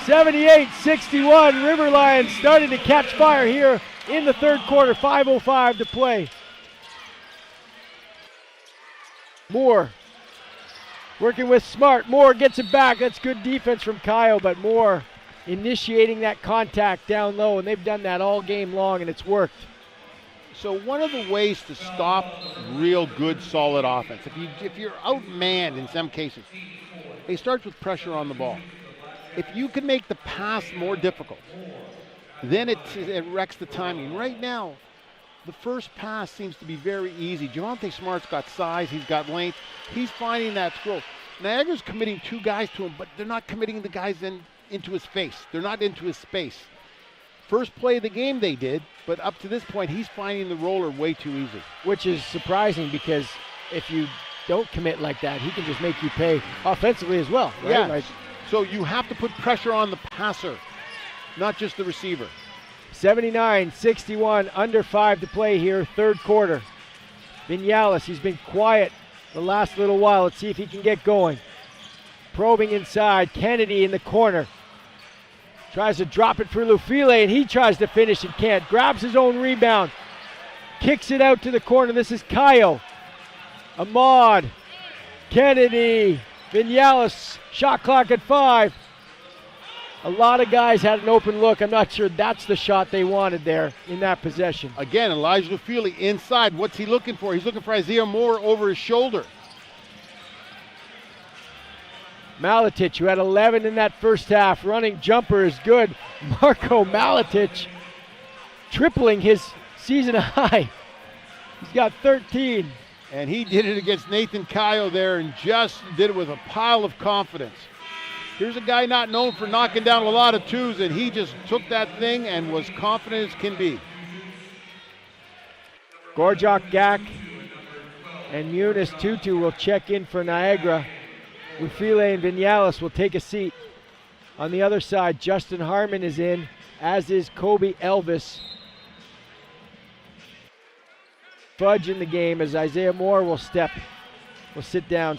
78-61. River Lions starting to catch fire here in the third quarter. 5:05 to play. Moore working with Smart. Moore gets it back. That's good defense from Kyle, but Moore initiating that contact down low, and they've done that all game long, and it's worked. So one of the ways to stop real good, solid offense, if you're outmanned in some cases, it starts with pressure on the ball. If you can make the pass more difficult, then it wrecks the timing. Right now, the first pass seems to be very easy. Javonte Smart's got size, he's got length. He's finding that scroll. Niagara's committing 2 guys to him, but they're not committing the guys into his face. They're not into his space. First play of the game they did, but up to this point, he's finding the roller way too easy. Which is surprising because if you don't commit like that, he can just make you pay offensively as well. Right? Yeah. Like, so you have to put pressure on the passer, not just the receiver. 79-61, under 5 to play here, third quarter. Vinales, he's been quiet the last little while. Let's see if he can get going. Probing inside, Kennedy in the corner. Tries to drop it for Lufile, and he tries to finish and can't. Grabs his own rebound. Kicks it out to the corner. This is Kayo. Ahmad. Kennedy. Vinales. Shot clock at 5. A lot of guys had an open look. I'm not sure that's the shot they wanted there in that possession. Again, Elijah Lufile inside. What's he looking for? He's looking for Isaiah Moore over his shoulder. Malatic, who had 11 in that first half, running jumper is good. Marko Malatic tripling his season high. He's got 13. And he did it against Nathan Kayo there and just did it with a pile of confidence. Here's a guy not known for knocking down a lot of 2s, and he just took that thing and was confident as can be. Gorjak Gak and Munis Tutu will check in for Niagara. Lufile and Vinales will take a seat. On the other side, Justin Harmon is in, as is Kobe Elvis. Fudge in the game as Isaiah Moore will sit down,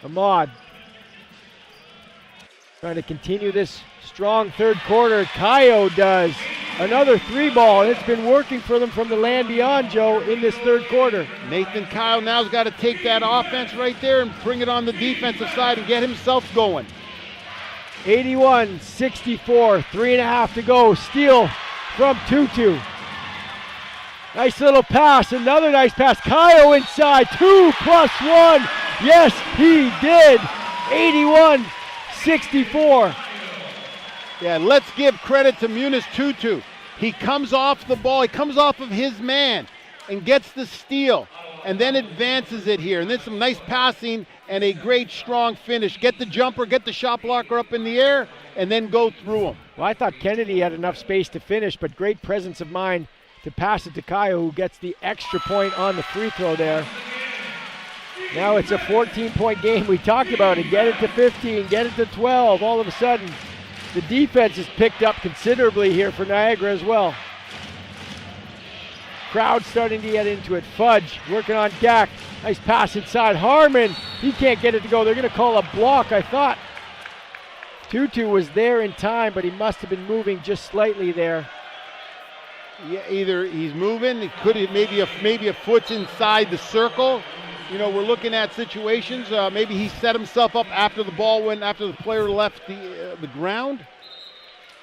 Ahmad trying to continue this strong third quarter. Kayo does another 3-ball, and it's been working for them from the land beyond, Joe, in this third quarter. Nathan Kayo now's got to take that offense right there and bring it on the defensive side and get himself going. 81-64, 3.5 to go. Steal from Tutu. Nice little pass, another nice pass. Kayo inside, 2+1. Yes, he did. 81-64. Yeah, let's give credit to Munis Tutu. He comes off the ball, he comes off of his man and gets the steal and then advances it here. And then some nice passing and a great strong finish. Get the jumper, get the shot blocker up in the air, and then go through him. Well, I thought Kennedy had enough space to finish, but great presence of mind to pass it to Kayo, who gets the extra point on the free throw there. Now it's a 14-point game. We talked about it. Get it to 15, get it to 12. All of a sudden, the defense has picked up considerably here for Niagara as well. Crowd starting to get into it. Fudge working on Gak. Nice pass inside. Harmon, he can't get it to go. They're going to call a block, I thought. Tutu was there in time, but he must have been moving just slightly there. Yeah, either he's moving, it could maybe a foot's inside the circle. You know, we're looking at situations. Maybe he set himself up after the ball went, after the player left the ground.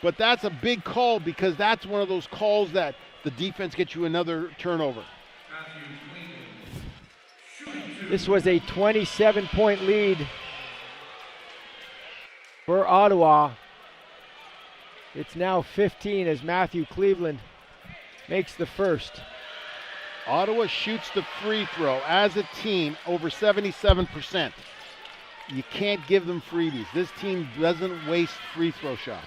But that's a big call because that's one of those calls that the defense gets you another turnover. This was a 27-point lead for Ottawa. It's now 15 as Matthew Cleveland makes the first. Ottawa shoots the free throw as a team over 77%. You can't give them freebies. This team doesn't waste free throw shots.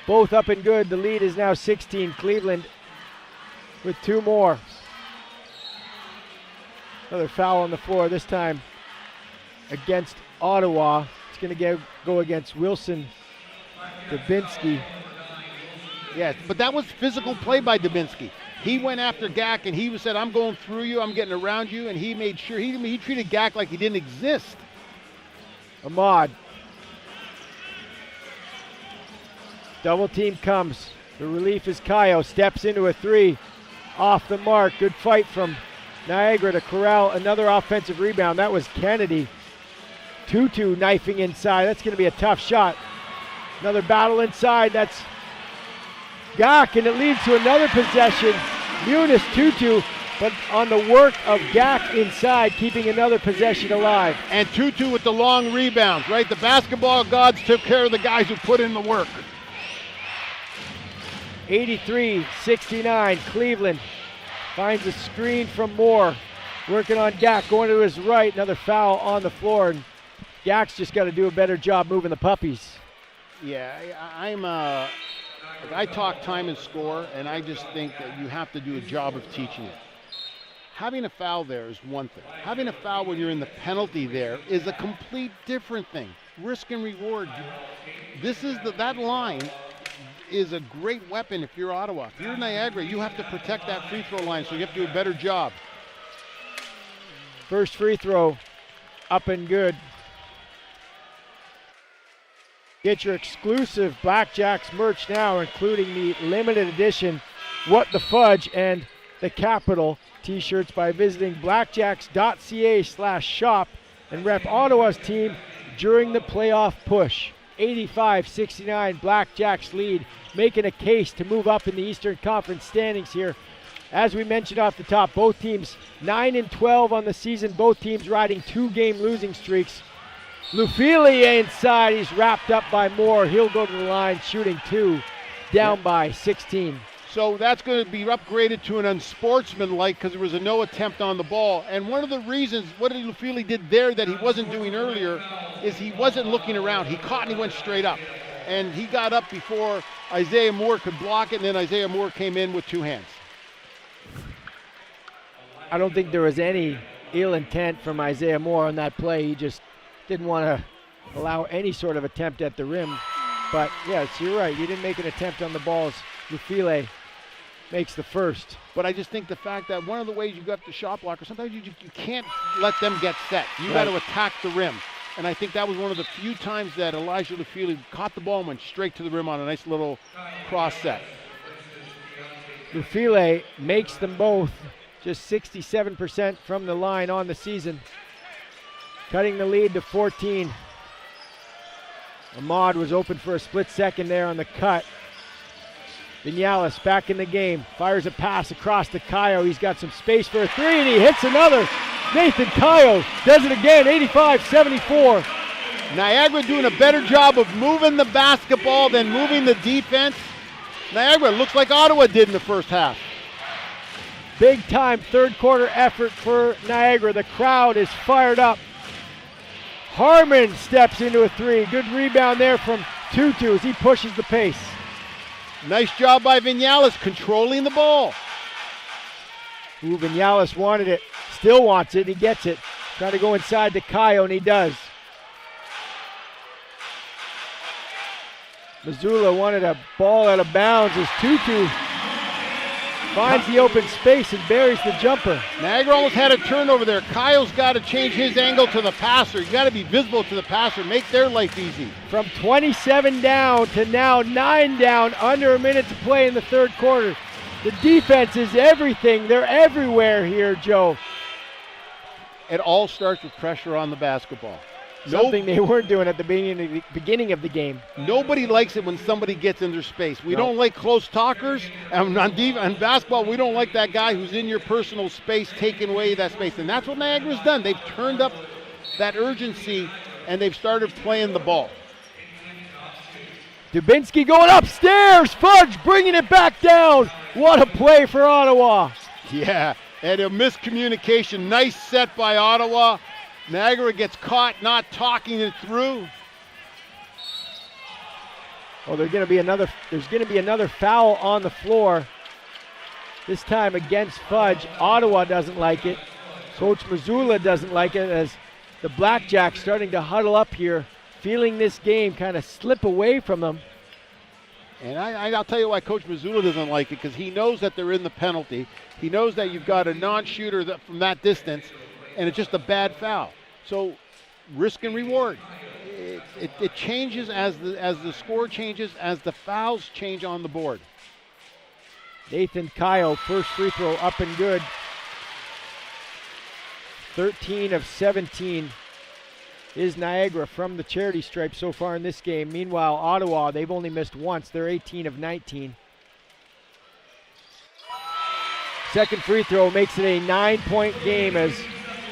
Both up and good. The lead is now 16. Cleveland with 2 more. Another foul on the floor, this time against Ottawa. It's going to go against Wilson Dubinsky. Yes, but that was physical play by Dubinsky. He went after Gak and he said, I'm going through you, I'm getting around you, and he made sure, he treated Gak like he didn't exist. Ahmad. Double team comes. The relief is Kayo, steps into a 3. Off the mark, good fight from Niagara to corral another offensive rebound. That was Kennedy. Tutu knifing inside, that's gonna be a tough shot. Another battle inside, that's Gak, and it leads to another possession. Munis Tutu, but on the work of Gak inside, keeping another possession alive. And Tutu with the long rebounds, right? The basketball gods took care of the guys who put in the work. 83-69, Cleveland finds a screen from Moore. Working on Gack, going to his right, another foul on the floor, and Gack's just got to do a better job moving the puppies. Yeah, I talk time and score, and I just think that you have to do a job of teaching it. Having a foul there is one thing. Having a foul when you're in the penalty there is a complete different thing. Risk and reward. That line is a great weapon if you're Ottawa. If you're Niagara, you have to protect that free throw line, so you have to do a better job. First free throw, up and good. Get your exclusive BlackJacks merch now, including the limited edition What the Fudge and the Capital t-shirts by visiting blackjacks.ca/shop and rep Ottawa's team during the playoff push. 85-69 BlackJacks lead, making a case to move up in the Eastern Conference standings here. As we mentioned off the top, both teams 9-12 on the season, both teams riding 2-game losing streaks. Lufili inside, he's wrapped up by Moore. He'll go to the line shooting 2, down by 16. So that's going to be upgraded to an unsportsmanlike because there was a no attempt on the ball. And one of the reasons what Lufili did there that he wasn't doing earlier is he wasn't looking around. He caught and he went straight up. And he got up before Isaiah Moore could block it, and then Isaiah Moore came in with 2 hands. I don't think there was any ill intent from Isaiah Moore on that play. He just didn't want to allow any sort of attempt at the rim. But yes, you're right. He didn't make an attempt on the balls. Lufile makes the first. But I just think the fact that one of the ways you got the shot blocker, sometimes you can't let them get set. You got to attack the rim. And I think that was one of the few times that Elijah Lufili caught the ball and went straight to the rim on a nice little cross set. Lufile makes them both. Just 67% from the line on the season. Cutting the lead to 14. Ahmad was open for a split second there on the cut. Vinales back in the game. Fires a pass across to Caio. He's got some space for a 3 and he hits another. Nathan Caio does it again, 85-74. Niagara doing a better job of moving the basketball than moving the defense. Niagara looks like Ottawa did in the first half. Big time third quarter effort for Niagara. The crowd is fired up. Harmon steps into a 3. Good rebound there from Tutu as he pushes the pace. Nice job by Vinales controlling the ball. Ooh, Vinales wanted it. Still wants it. He gets it. Trying to go inside to Caio, and he does. Missoula wanted a ball out of bounds as Tutu finds the open space and buries the jumper. Niagara almost had a turnover there. Caio's got to change his angle to the passer. You got to be visible to the passer, make their life easy. From 27 down to now 9 down, under a minute to play in the third quarter. The defense is everything. They're everywhere here, Joe. It all starts with pressure on the basketball. Something they weren't doing at the beginning of the game. Nobody likes it when somebody gets in their space. We don't like close talkers, and on basketball, we don't like that guy who's in your personal space taking away that space. And that's what Niagara's done. They've turned up that urgency, and they've started playing the ball. Dubinsky going upstairs. Fudge bringing it back down. What a play for Ottawa. Yeah, and a miscommunication. Nice set by Ottawa. Niagara gets caught not talking it through. Well, there's going to be another foul on the floor. This time against Fudge. Ottawa doesn't like it. Coach Missoula doesn't like it as the BlackJacks starting to huddle up here, feeling this game kind of slip away from them. And I'll tell you why Coach Missoula doesn't like it, because he knows that they're in the penalty. He knows that you've got a non-shooter from that distance, and it's just a bad foul. So risk and reward. It changes as the score changes, as the fouls change on the board. Nathan Caio, first free throw up and good. 13 of 17 is Niagara from the charity stripe so far in this game. Meanwhile, Ottawa, they've only missed once. They're 18 of 19. Second free throw makes it a 9-point game as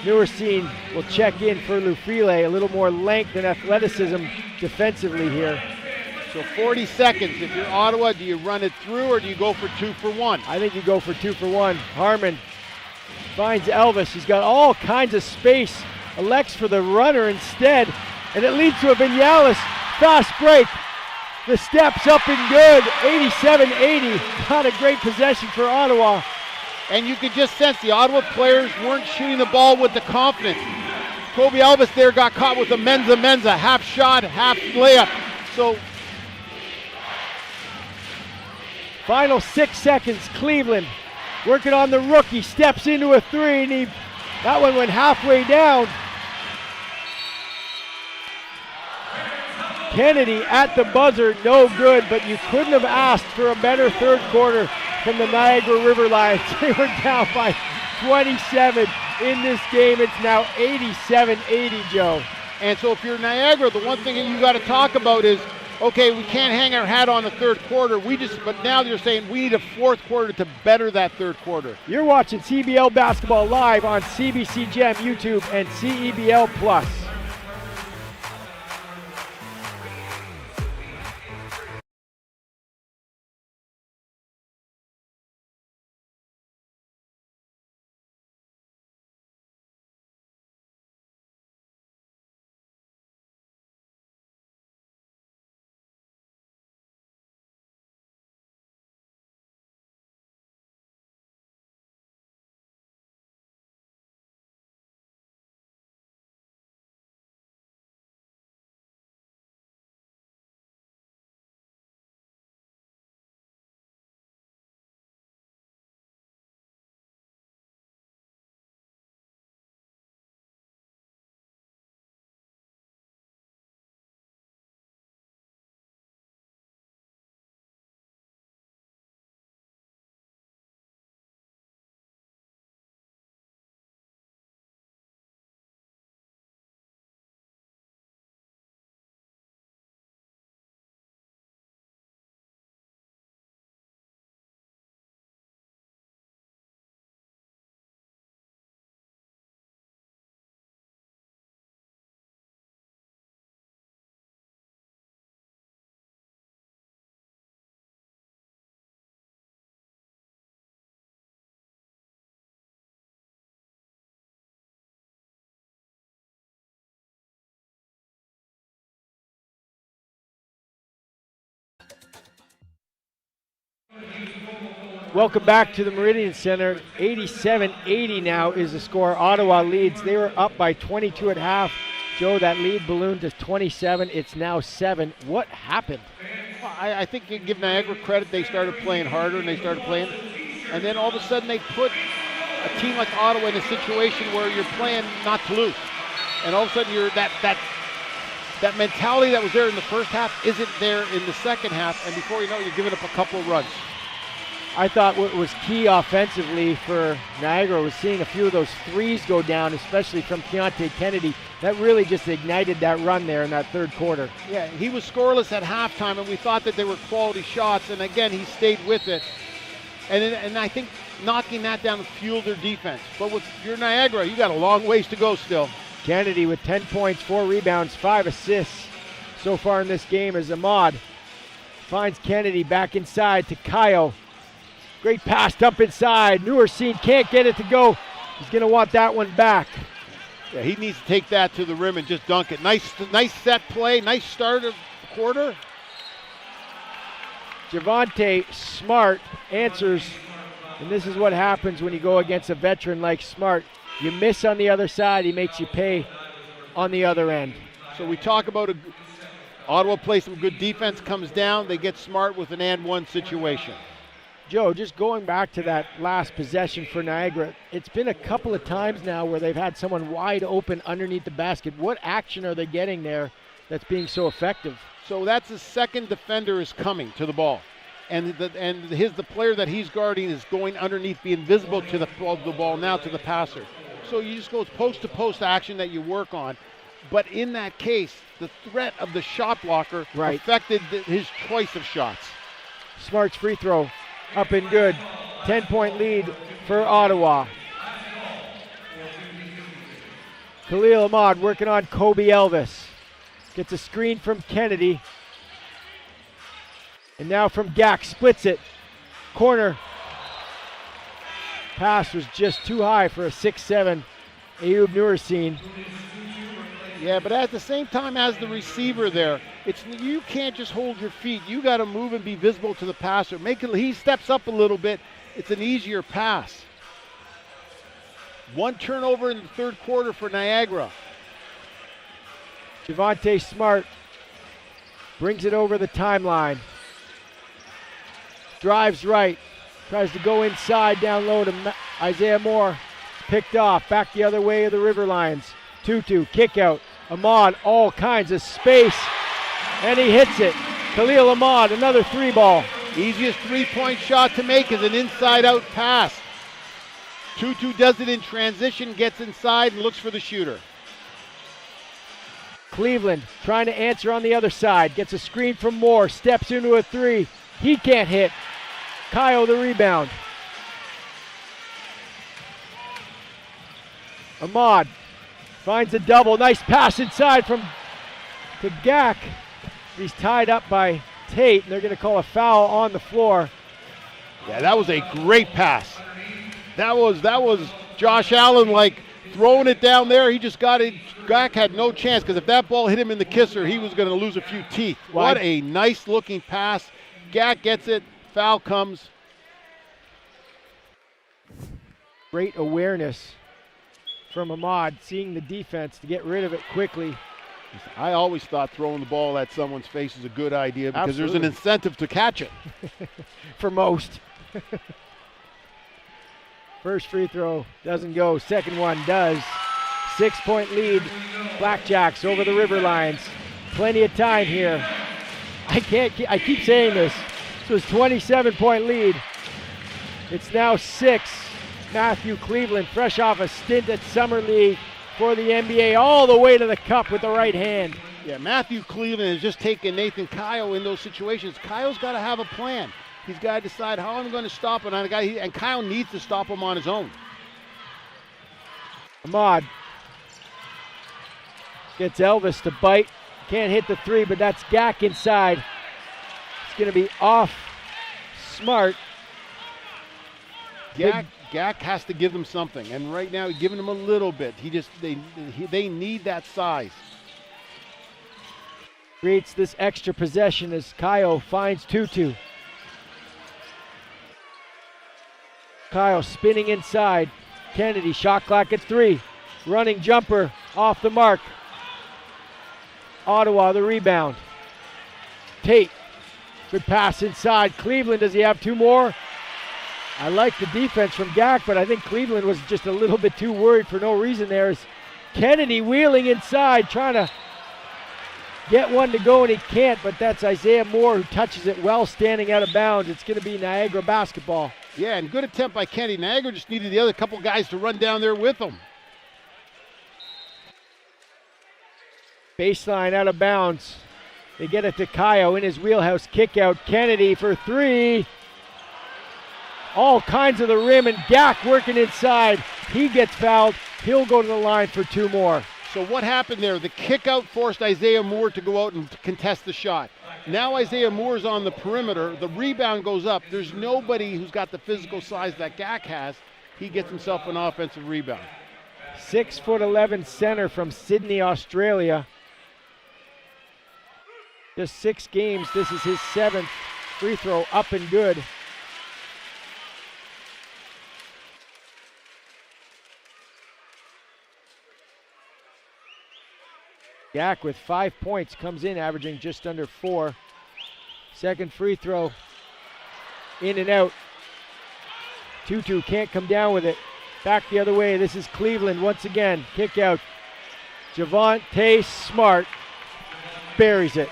Newerstein will check in for Lufile. A little more length and athleticism defensively here. So 40 seconds. If you're Ottawa, do you run it through or do you go for 2 for 1? I think you go for 2 for 1. Harmon finds Elvis. He's got all kinds of space. Elects for the runner instead. And it leads to a Vinales fast break. The steps up and good. 87-80. Not a great possession for Ottawa. And you could just sense the Ottawa players weren't shooting the ball with the confidence. Kobe Elvis there got caught with a Menza, half shot, half layup. So final 6 seconds, Cleveland working on the rookie, steps into a 3, and that one went halfway down. Kennedy at the buzzer, no good, but you couldn't have asked for a better third quarter from the Niagara River Lions. They were down by 27 in this game. It's now 87-80, Joe. And so if you're Niagara, the one thing that you got to talk about is, okay, we can't hang our hat on the third quarter. But now you're saying we need a fourth quarter to better that third quarter. You're watching CBL basketball live on CBC Gem, YouTube, and CEBL Plus. Welcome back to the Meridian Center. 87-80 now is the score. Ottawa leads. They were up by 22 at half. Joe, that lead ballooned to 27. It's now 7. What happened? Well, I think you give Niagara credit. They started playing harder and they started playing. And then all of a sudden they put a team like Ottawa in a situation where you're playing not to lose. And all of a sudden you're that mentality that was there in the first half isn't there in the second half. And before you know it, you're giving up a couple of runs. I thought what was key offensively for Niagara was seeing a few of those threes go down, especially from Keontae Kennedy. That really just ignited that run there in that third quarter. Yeah, he was scoreless at halftime, and we thought that they were quality shots, and again, he stayed with it. And I think knocking that down fueled their defense. But with your Niagara, you got a long ways to go still. Kennedy with 10 points, 4 rebounds, 5 assists so far in this game as Ahmad finds Kennedy back inside to Kayo. Great pass up inside. Newerseen can't get it to go. He's going to want that one back. Yeah, he needs to take that to the rim and just dunk it. Nice set play. Nice start of the quarter. Javonte Smart answers, and this is what happens when you go against a veteran like Smart. You miss on the other side, he makes you pay on the other end. So we talk about Ottawa plays some good defense, comes down, they get Smart with an and one situation. Joe, just going back to that last possession for Niagara, it's been a couple of times now where they've had someone wide open underneath the basket. What action are they getting there that's being so effective? So that's the second defender is coming to the ball. And the player that he's guarding is going underneath, being visible to the ball now to the passer. So you just go post-to-post action that you work on. But in that case, the threat of the shot blocker affected his choice of shots. Smart's free throw up and good. 10-point lead for Ottawa. Khalil Ahmad working on Kobe Elvis. Gets a screen from Kennedy. And now from Gak, splits it. Corner. Pass was just too high for a 6'7" Ayub Nurasine. Yeah, but at the same time as the receiver there, you can't just hold your feet. You got to move and be visible to the passer. He steps up a little bit. It's an easier pass. One turnover in the third quarter for Niagara. Javonte Smart brings it over the timeline. Drives right. Tries to go inside, down low to Isaiah Moore. Picked off. Back the other way of the River Lions. 2-2. Kick out. Ahmad, all kinds of space. And he hits it. Khalil Ahmad, another 3-ball. Easiest three-point shot to make is an inside-out pass. Tutu does it in transition, gets inside and looks for the shooter. Cleveland trying to answer on the other side. Gets a screen from Moore. Steps into a 3. He can't hit. Kyle the rebound. Ahmad finds a double. Nice pass inside to Gak. He's tied up by Tate, and they're going to call a foul on the floor. Yeah, that was a great pass. That was Josh Allen like throwing it down there. He just got it. Gak had no chance because if that ball hit him in the kisser, he was going to lose a few teeth. What a nice looking pass. Gak gets it. Foul comes. Great awareness from Ahmad, seeing the defense to get rid of it quickly. I always thought throwing the ball at someone's face is a good idea because Absolutely. there's an incentive to catch it. For most. First free throw doesn't go. Second one does. 6-point lead. BlackJacks over the River Lions. Plenty of time here. I keep saying this. This was 27-point lead. It's now 6. Matthew Cleveland, fresh off a stint at Summer League for the NBA, all the way to the cup with the right hand. Yeah, Matthew Cleveland has just taken Nathan Kyle in those situations. Kyle's got to have a plan. He's got to decide how I'm going to stop him on a guy, and Kyle needs to stop him on his own. Ahmad gets Elvis to bite. Can't hit the 3, but that's Gak inside. It's going to be off Smart. Gak has to give them something, and right now he's giving them a little bit. They need that size. Creates this extra possession as Kyle finds Tutu. Kyle spinning inside. Kennedy, shot clock at 3. Running jumper off the mark. Ottawa the rebound. Tate, good pass inside. Cleveland, does he have 2 more? I like the defense from Gak, but I think Cleveland was just a little bit too worried for no reason there. As Kennedy wheeling inside, trying to get one to go, and he can't, but that's Isaiah Moore who touches it well, standing out of bounds. It's going to be Niagara basketball. Yeah, and good attempt by Kennedy. Niagara just needed the other couple guys to run down there with them. Baseline out of bounds. They get it to Kayo in his wheelhouse. Kick out. Kennedy for 3. All kinds of the rim, and Gak working inside. He gets fouled. He'll go to the line for 2 more. So what happened there? The kick out forced Isaiah Moore to go out and contest the shot. Now Isaiah Moore's on the perimeter. The rebound goes up. There's nobody who's got the physical size that Gak has. He gets himself an offensive rebound. 6'11" center from Sydney, Australia. Just 6 games. This is his 7th free throw up and good. Gak with 5 points comes in, averaging just under 4. Second free throw, in and out. Tutu can't come down with it. Back the other way. This is Cleveland once again. Kick out. Javonte Smart buries it.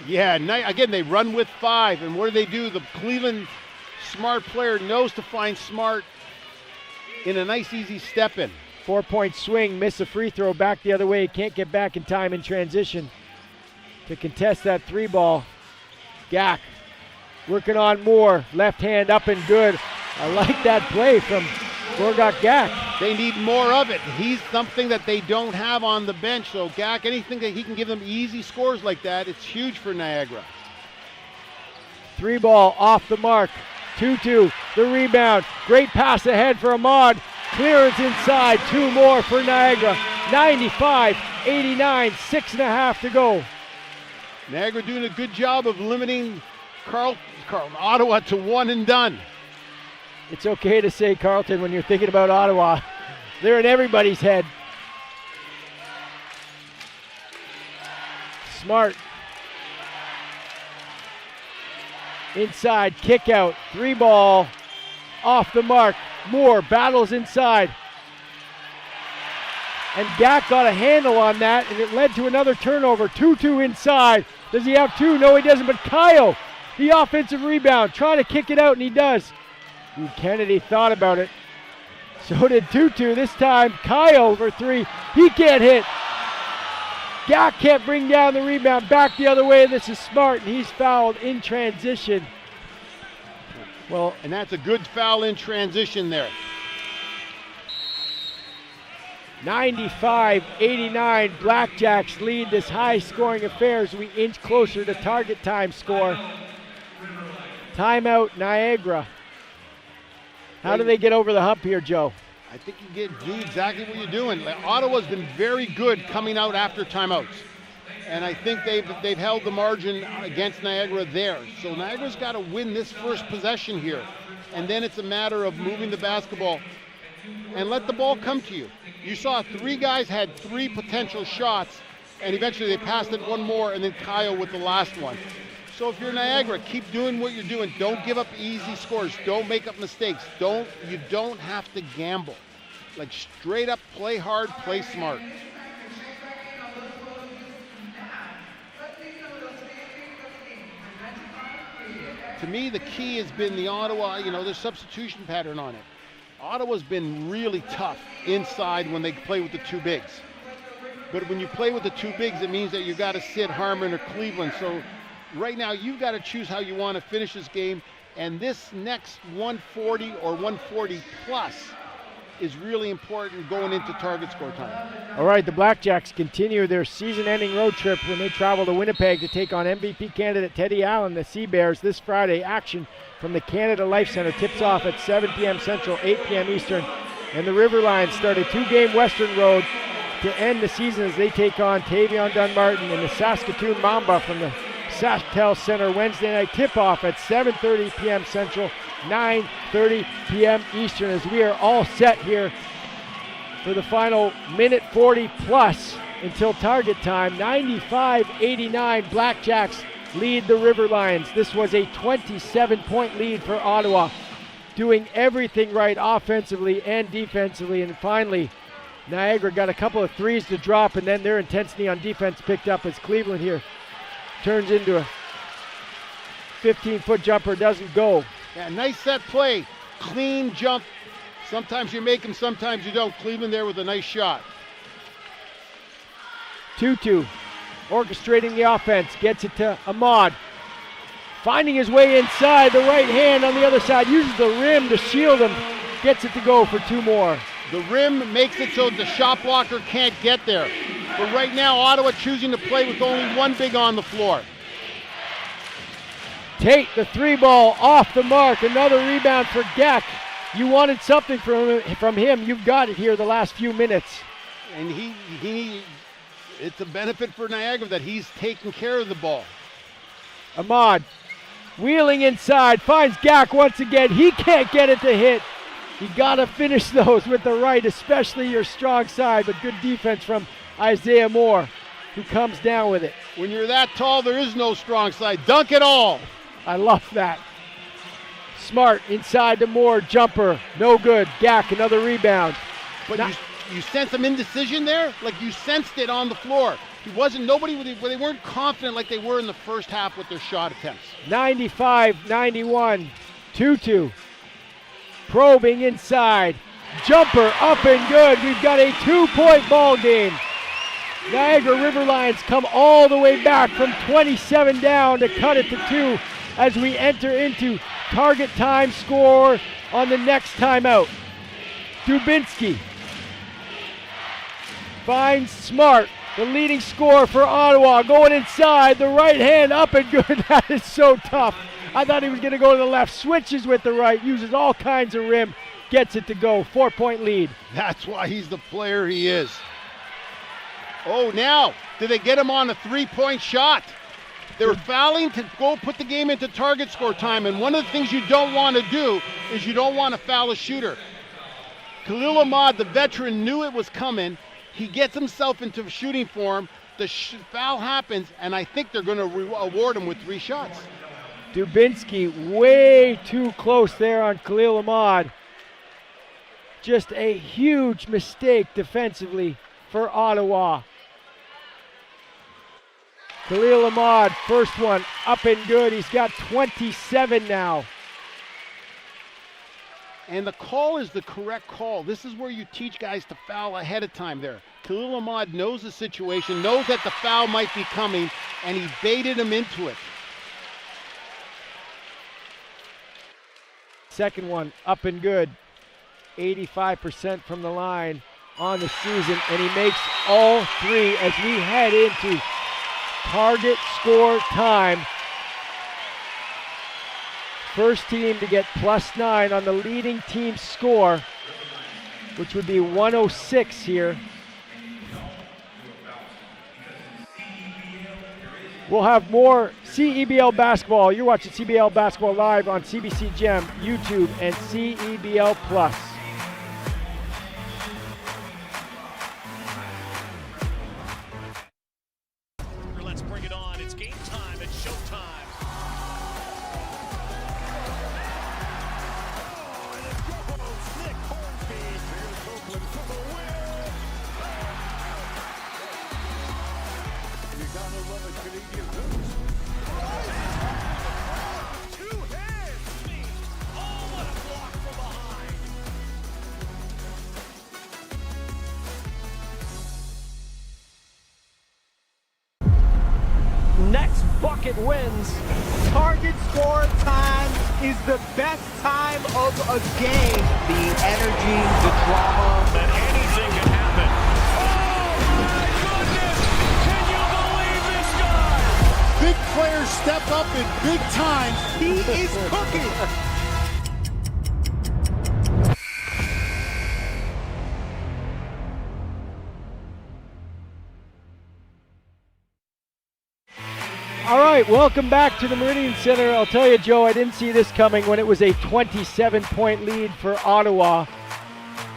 Yeah, again, they run with 5, and what do? The Cleveland Smart player knows to find Smart in a nice, easy step in. 4-point swing, miss a free throw, back the other way. Can't get back in time in transition to contest that 3-ball. Gak working on Moore. Left hand up and good. I like that play from Gorgak Gak. They need more of it. He's something that they don't have on the bench. So Gak, anything that he can give them easy scores like that, it's huge for Niagara. Three ball off the mark. 2-2, the rebound. Great pass ahead for Ahmad. Clearance inside, 2 more for Niagara. 95-89, 6.5 to go. Niagara doing a good job of limiting Ottawa to one and done. It's okay to say Carleton when you're thinking about Ottawa. They're in everybody's head. Smart. Inside, kick out, 3 ball, off the mark. Moore battles inside. And Gak got a handle on that, and it led to another turnover. 2-2 inside. Does he have 2? No, he doesn't, but Kyle, the offensive rebound, trying to kick it out, and he does. Kennedy thought about it. So did Tutu. This time, Kyle for 3. He can't hit. Gak can't bring down the rebound. Back the other way. This is Smart, and he's fouled in transition. Well, and that's a good foul in transition there. 95-89, BlackJacks lead this high-scoring affair as we inch closer to target time score. Timeout, Niagara. How do they get over the hump here, Joe? I think you do exactly what you're doing. Ottawa's been very good coming out after timeouts. And I think they've held the margin against Niagara there. So Niagara's got to win this first possession here. And then it's a matter of moving the basketball and let the ball come to you. You saw 3 guys had 3 potential shots, and eventually they passed it 1 more, and then Kyle with the last one. So if you're Niagara, keep doing what you're doing. Don't give up easy scores. Don't make up mistakes. You don't have to gamble. Like, straight up play hard, play smart. To me, the key has been the Ottawa, their substitution pattern on it. Ottawa's been really tough inside when they play with the 2 bigs. But when you play with the 2 bigs, it means that you got to sit Harmon or Cleveland. So right now, you've got to choose how you want to finish this game. And this next 140 or 140 plus is really important going into target score time. All right, the BlackJacks continue their season-ending road trip when they travel to Winnipeg to take on MVP candidate Teddy Allen, the Sea Bears, this Friday. Action from the Canada Life Centre tips off at 7 p.m. Central, 8 p.m. Eastern. And the River Lions start a 2-game Western road to end the season as they take on Tavion Dunmartin and the Saskatoon Mamba from the SaskTel Center. Wednesday night tip-off at 7:30 p.m. Central, 9:30 p.m. Eastern, as we are all set here for the final minute 40 plus until target time. 95-89, BlackJacks lead the River Lions. This was a 27-point lead for Ottawa, doing everything right offensively and defensively. And finally, Niagara got a couple of threes to drop, and then their intensity on defense picked up as Cleveland here turns into a 15-foot jumper, doesn't go. Yeah, nice set play, clean jump. Sometimes you make them, sometimes you don't. Cleveland there with a nice shot. Tutu orchestrating the offense, gets it to Ahmad. Finding his way inside, the right hand on the other side, uses the rim to shield him, gets it to go for 2 more. The rim makes it so the shot blocker can't get there. But right now, Ottawa choosing to play with only 1 big on the floor. Tate, the 3 ball off the mark. Another rebound for Gak. You wanted something from him. You've got it here the last few minutes. And it's a benefit for Niagara that he's taking care of the ball. Ahmad wheeling inside, finds Gak once again. He can't get it to hit. You got to finish those with the right, especially your strong side, but good defense from Isaiah Moore, who comes down with it. When you're that tall, there is no strong side. Dunk it all. I love that. Smart inside to Moore, jumper, no good. Gak, another rebound. But you sense some indecision there? Like you sensed it on the floor. He wasn't, they weren't confident like they were in the first half with their shot attempts. 95-91, 2-2. Probing inside, jumper up and good. We've got a 2-point ball game. Niagara River Lions come all the way back from 27 down to cut it to 2 as we enter into target time score on the next timeout. Dubinsky finds Smart, the leading scorer for Ottawa, going inside, the right hand up and good. That is so tough. I thought he was going to go to the left. Switches with the right. Uses all kinds of rim. Gets it to go. 4-point lead. That's why he's the player he is. Oh, now, did they get him on a three-point shot? They're fouling to go put the game into target score time, and one of the things you don't want to do is you don't want to foul a shooter. Khalil Ahmad, the veteran, knew it was coming. He gets himself into shooting form. The foul happens, and I think they're going to award him with 3 shots. Dubinsky way too close there on Khalil Ahmad. Just a huge mistake defensively for Ottawa. Khalil Ahmad, first one, up and good. He's got 27 now. And the call is the correct call. This is where you teach guys to foul ahead of time there. Khalil Ahmad knows the situation, knows that the foul might be coming, and he baited him into it. Second one, up and good. 85% from the line on the season, and he makes all 3 as we head into target score time. First team to get +9 on the leading team score, which would be 106 here. We'll have more CEBL basketball. You're watching CEBL basketball live on CBC Gem, YouTube, and CEBL Plus. Let's bring it on. It's game time. It's showtime. Next bucket wins. Target score time is the best time of a game. The energy, the drama, That anything can happen. Oh my goodness! Can you believe this guy? Big players step up in big time. he is cooking. All right, welcome back to the Meridian Center. I'll tell you, Joe, I didn't see this coming when it was a 27-point lead for Ottawa,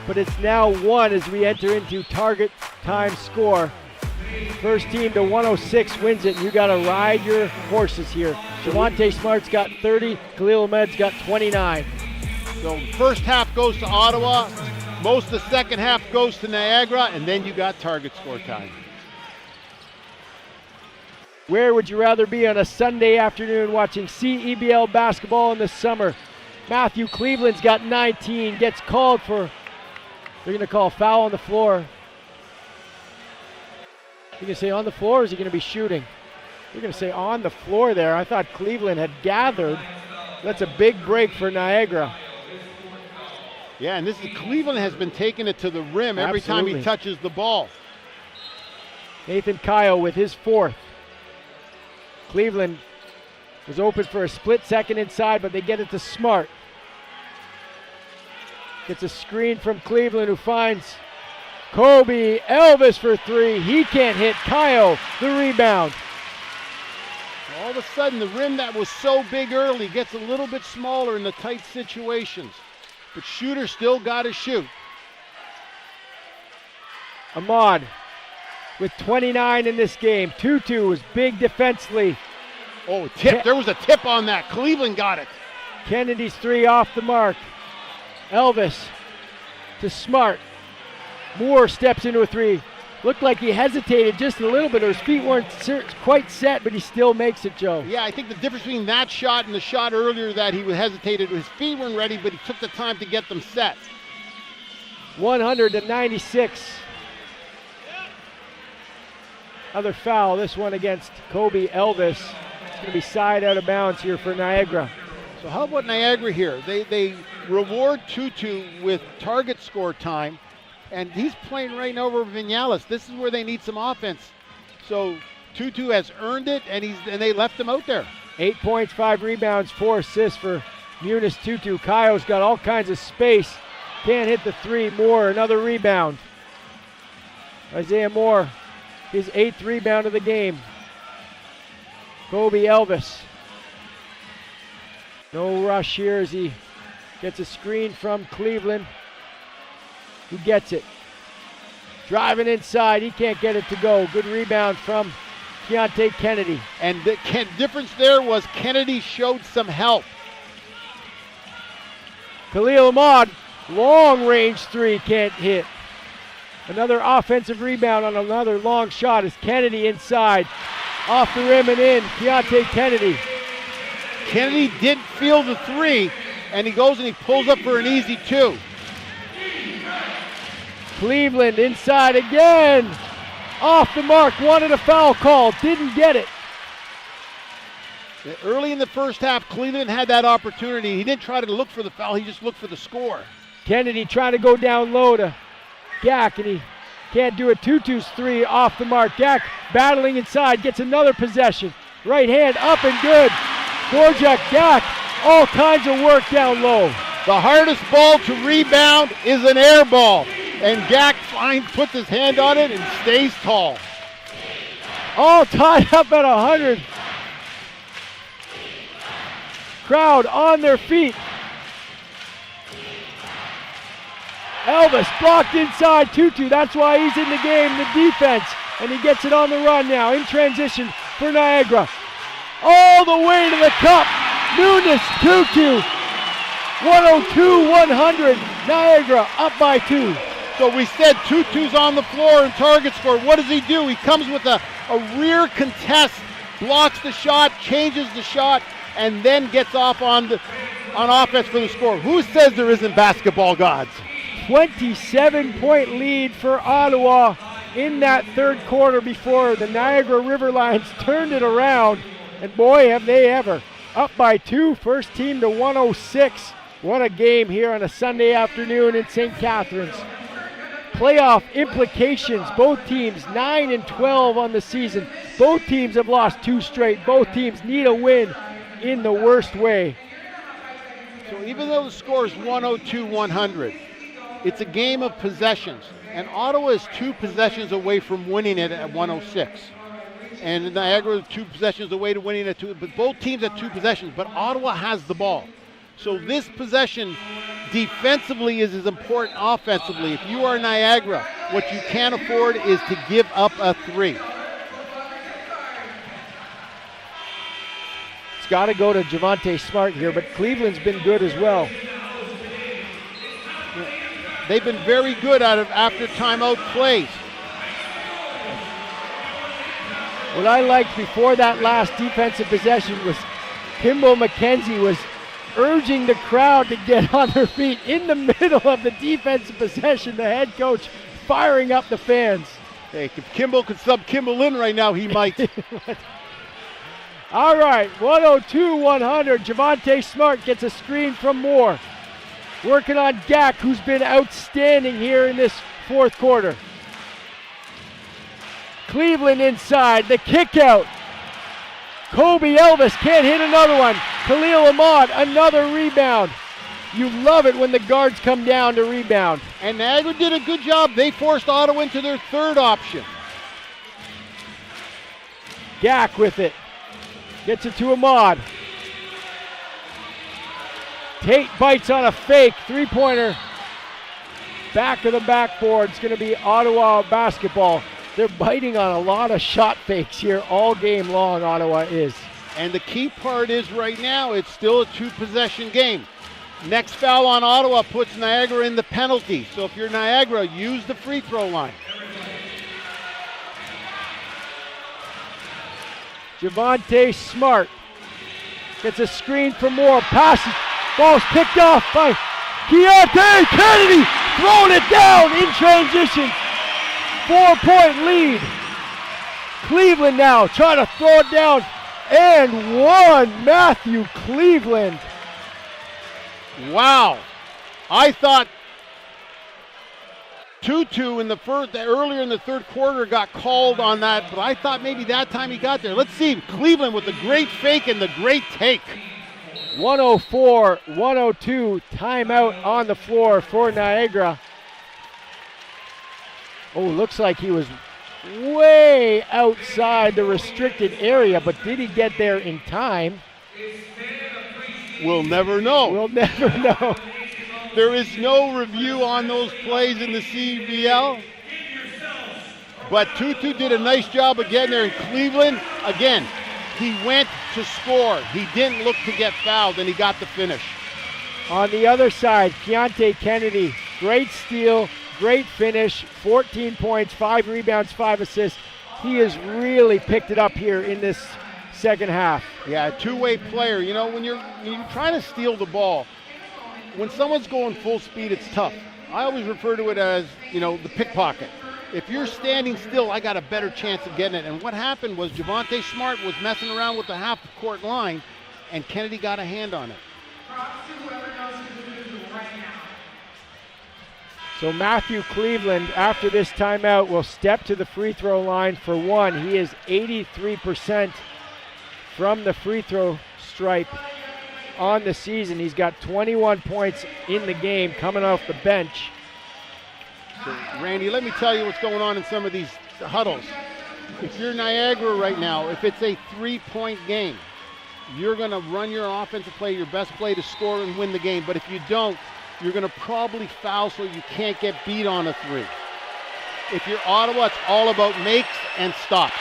but it's now 1 as we enter into target time score. First team to 106 wins it, and you got to ride your horses here. Javonte Smart's got 30, Khalil Ahmad's got 29. So first half goes to Ottawa, most of the second half goes to Niagara, and then you got target score time. Where would you rather be on a Sunday afternoon watching CEBL basketball in the summer? Matthew Cleveland's got 19, gets called for, they're going to call a foul on the floor. You're going to say on the floor, or is he going to be shooting? You're going to say on the floor there. I thought Cleveland had gathered. That's a big break for Niagara. Yeah, and Cleveland has been taking it to the rim every time he touches the ball. Nathan Kyle with his 4th. Cleveland was open for a split second inside, but they get it to Smart. Gets a screen from Cleveland, who finds Kobe Elvis for 3. He can't hit. Kyle, the rebound. All of a sudden, the rim that was so big early gets a little bit smaller in the tight situations. But shooter still got to shoot. Ahmad with 29 in this game. Tutu was big defensively. Oh, tip. There was a tip on that. Cleveland got it. Kennedy's 3 off the mark. Elvis to Smart. Moore steps into a 3. Looked like he hesitated just a little bit, or his feet weren't quite set, but he still makes it, Joe. Yeah, I think the difference between that shot and the shot earlier that he hesitated, his feet weren't ready, but he took the time to get them set. 196. Another foul, this one against Kobe Elvis. It's going to be side out of bounds here for Niagara. So how about Niagara here? They reward Tutu with target score time, and he's playing right now over Vinales. This is where they need some offense. So Tutu has earned it, and they left him out there. 8 points, 5 rebounds, 4 assists for Munis Tutu. Kayo's got all kinds of space. Can't hit the three. Moore, another rebound. Isaiah Moore, his 8th rebound of the game. Kobe Elvis. No rush here as he gets a screen from Cleveland. Who gets it? Driving inside, he can't get it to go. Good rebound from Keontae Kennedy. And the difference there was Kennedy showed some help. Khalil Ahmad, long range three, can't hit. Another offensive rebound on another long shot as Kennedy inside. Off the rim and in, Keontae Kennedy. Kennedy didn't feel the three, and he goes and he pulls up for an easy 2. Cleveland inside again. Off the mark, wanted a foul call, didn't get it. Early in the first half, Cleveland had that opportunity. He didn't try to look for the foul, he just looked for the score. Kennedy trying to go down low to Gak, and he can't do it. Tutu's three off the mark. Gak battling inside, gets another possession. Right hand up and good. Borjak, Gak, all kinds of work down low. The hardest ball to rebound is an air ball. And Gak puts his hand on it and stays tall. All tied up at 100. Crowd on their feet. Elvis blocked inside Tutu. That's why he's in the game, the defense. And he gets it on the run now in transition for Niagara. All the way to the cup. Nunes Tutu. 102-100. Niagara up by 2. So we said Tutu's on the floor and target score. What does he do? He comes with a rear contest, blocks the shot, changes the shot, and then gets off on offense for the score. Who says there isn't basketball gods? 27-point lead for Ottawa in that third quarter before the Niagara River Lions turned it around. And boy, have they ever. Up by 2, first team to 106. What a game here on a Sunday afternoon in St. Catharines. Playoff implications, both teams 9-12 on the season. Both teams have lost 2 straight. Both teams need a win in the worst way. So even though the score is 102-100, it's a game of possessions. And Ottawa is 2 possessions away from winning it at 106. And Niagara is 2 possessions away to winning at 2. But both teams have 2 possessions, but Ottawa has the ball. So this possession defensively is as important offensively. If you are Niagara, what you can't afford is to give up a 3. It's got to go to Javonte Smart here, but Cleveland's been good as well. They've been very good out of after timeout plays. What I liked before that last defensive possession was Kimball McKenzie was urging the crowd to get on their feet in the middle of the defensive possession. The head coach firing up the fans. Hey, if Kimball could sub Kimball in right now, he might. All right, 102-100. Javonte Smart gets a screen from Moore. Working on Gak, who's been outstanding here in this fourth quarter. Cleveland inside, the kick out. Kobe Elvis can't hit another one. Khalil Ahmad, another rebound. You love it when the guards come down to rebound. And Niagara did a good job. They forced Ottawa into their third option. Gak with it. Gets it to Ahmad. Tate bites on a fake. 3-pointer. Back of the backboard. It's going to be Ottawa basketball. They're biting on a lot of shot fakes here all game long, Ottawa is. And the key part is right now, it's still a 2-possession game. Next foul on Ottawa puts Niagara in the penalty. So if you're Niagara, use the free throw line. Javonte Smart gets a screen for Moore. Passes. Ball's picked off by Keontae Kennedy. Throwing it down in transition. 4-point lead. Cleveland now trying to throw it down. And one, Matthew Cleveland. Wow. I thought Tutu in the earlier in the third quarter got called on that, but I thought maybe that time he got there. Let's see Cleveland with the great fake and the great take. 104-102, timeout on the floor for Niagara. Oh, looks like he was way outside the restricted area, but did he get there in time? We'll never know. We'll never know. There is no review on those plays in the CEBL. But Tutu did a nice job of getting there in Cleveland. Again, he went to score. He didn't look to get fouled, and he got the finish. On the other side, Keontae Kennedy, great steal, great finish, 14 points, 5 rebounds, 5 assists. He has really picked it up here in this second half. Yeah, a two-way player. You know, when you're trying to steal the ball, when someone's going full speed, it's tough. I always refer to it as, you know, the pickpocket. If you're standing still, I got a better chance of getting it. And what happened was Javonte Smart was messing around with the half-court line, and Kennedy got a hand on it. So Matthew Cleveland, after this timeout, will step to the free throw line for one. He is 83% from the free throw stripe on the season. He's got 21 points in the game coming off the bench. So, Randy, let me tell you what's going on in some of these huddles. If you're Niagara right now, if it's a 3-point game, you're going to run your offensive play, your best play to score and win the game. But if you don't, you're going to probably foul so you can't get beat on a 3. If you're Ottawa, it's all about makes and stops.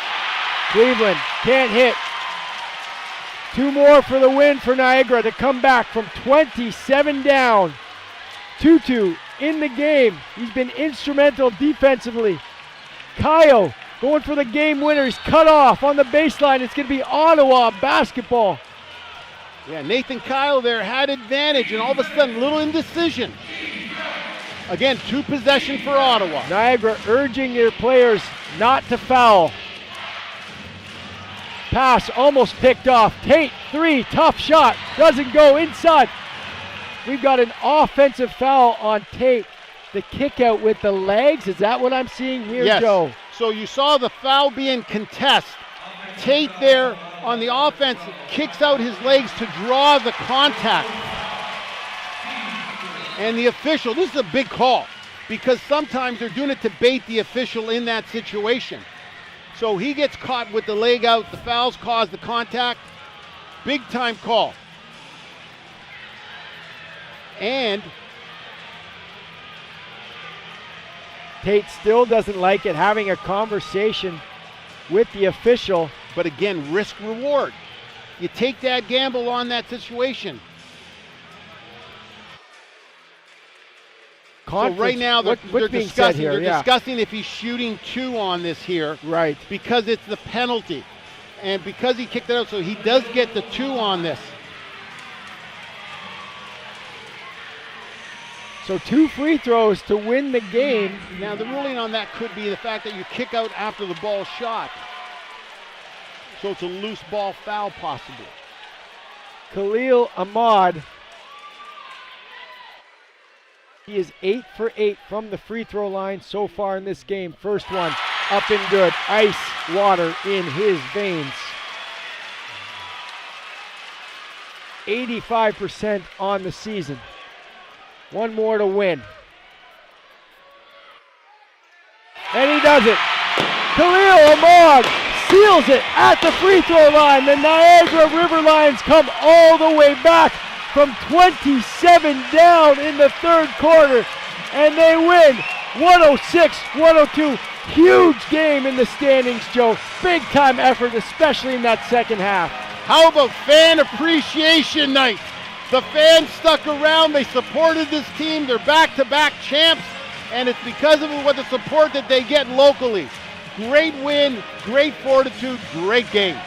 Cleveland can't hit. 2 more for the win for Niagara to come back from 27 down. Tutu in the game. He's been instrumental defensively. Kyle going for the game winner. He's cut off on the baseline. It's going to be Ottawa basketball. Yeah, Nathan Kyle there had advantage, and all of a sudden, little indecision. Again, 2 possession for Ottawa. Niagara urging their players not to foul. Pass almost picked off. Tate, 3, tough shot. Doesn't go inside. We've got an offensive foul on Tate. The kick out with the legs. Is that what I'm seeing here, yes. Joe? So you saw the foul being contest. Tate there on the offense kicks out his legs to draw the contact. And the official, this is a big call because sometimes they're doing it to bait the official in that situation. So he gets caught with the leg out. The fouls cause the contact. Big time call. And Tate still doesn't like it, having a conversation with the official. But again, risk reward. You take that gamble on that situation. So right now they're discussing if he's shooting 2 on this here. Right. Because it's the penalty. And because he kicked it out, so he does get the 2 on this. So 2 free throws to win the game. Now the ruling on that could be the fact that you kick out after the ball shot. So it's a loose ball foul possible. Khalil Ahmad. He is 8 for 8 from the free throw line so far in this game. First one up and good. Ice water in his veins. 85% on the season. 1 more to win. And he does it. Khalil Ahmad seals it at the free throw line. The Niagara River Lions come all the way back from 27 down in the third quarter, and they win 106-102. Huge game in the standings, Joe. Big time effort, especially in that second half. How about fan appreciation night? The fans stuck around, they supported this team, they're back-to-back champs, and it's because of what the support that they get locally. Great win, great fortitude, great game.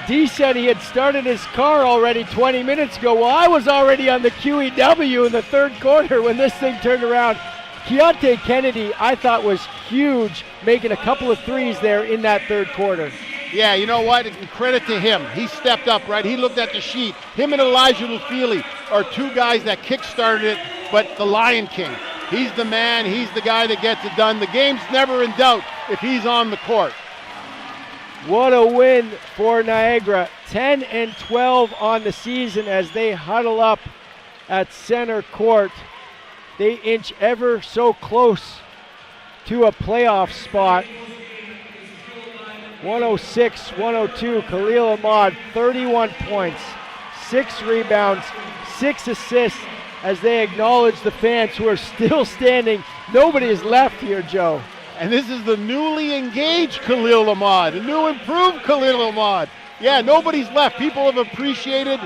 D said he had started his car already 20 minutes ago. Well, I was already on the QEW in the third quarter when this thing turned around. Keontae Kennedy, I thought, was huge, making a couple of threes there in that third quarter. Yeah, you know what? Credit to him. He stepped up, right? He looked at the sheet. Him and Elijah Lufili are 2 guys that kick-started it, but the Lion King. He's the man. He's the guy that gets it done. The game's never in doubt if he's on the court. What a win for Niagara. 10-12 on the season as they huddle up at center court. They inch ever so close to a playoff spot. 106-102. Khalil Ahmad, 31 points, 6 rebounds, 6 assists as they acknowledge the fans who are still standing. Nobody is left here, Joe. And this is the newly engaged Khalil Ahmad, the new improved Khalil Ahmad. Yeah, nobody's left. People have appreciated,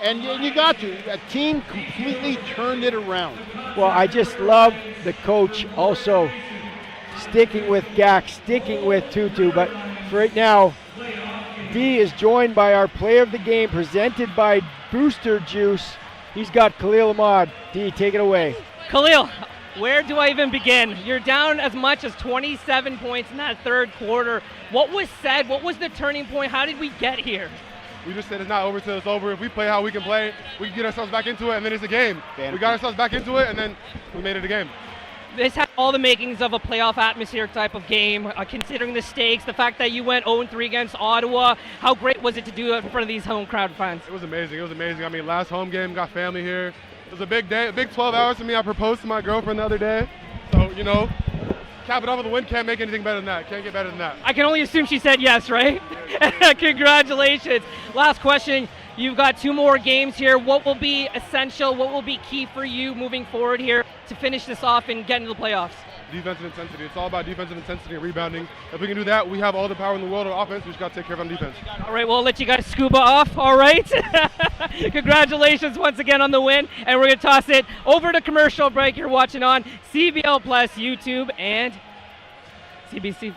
and you got to. A team completely turned it around. Well, I just love the coach also sticking with Gak, sticking with Tutu. But for right now, D is joined by our player of the game, presented by Booster Juice. He's got Khalil Ahmad. D, take it away. Khalil, where do I even begin? You're down as much as 27 points in that third quarter. What was said? What was the turning point? How did we get here? We just said it's not over till it's over. If we play how we can play, we can get ourselves back into it, and then it's a game. We got ourselves back into it, and then we made it a game. This had all the makings of a playoff atmosphere type of game, considering the stakes, the fact that you went 0-3 against Ottawa. How great was it to do it in front of these home crowd fans? It was amazing. It was amazing. I mean, last home game, got family here. It was a big day, a big 12 hours for me. I proposed to my girlfriend the other day. So, you know, cap it off with a win. Can't make anything better than that. Can't get better than that. I can only assume she said yes, right? Congratulations. Last question. You've got 2 more games here. What will be essential? What will be key for you moving forward here to finish this off and get into the playoffs? Defensive intensity. It's all about defensive intensity and rebounding. If we can do that, we have all the power in the world on offense. We just got to take care of on defense. All right, well, I'll let you guys scuba off, all right? Congratulations once again on the win, and we're going to toss it over to commercial break. You're watching on CBL Plus, YouTube, and CBC.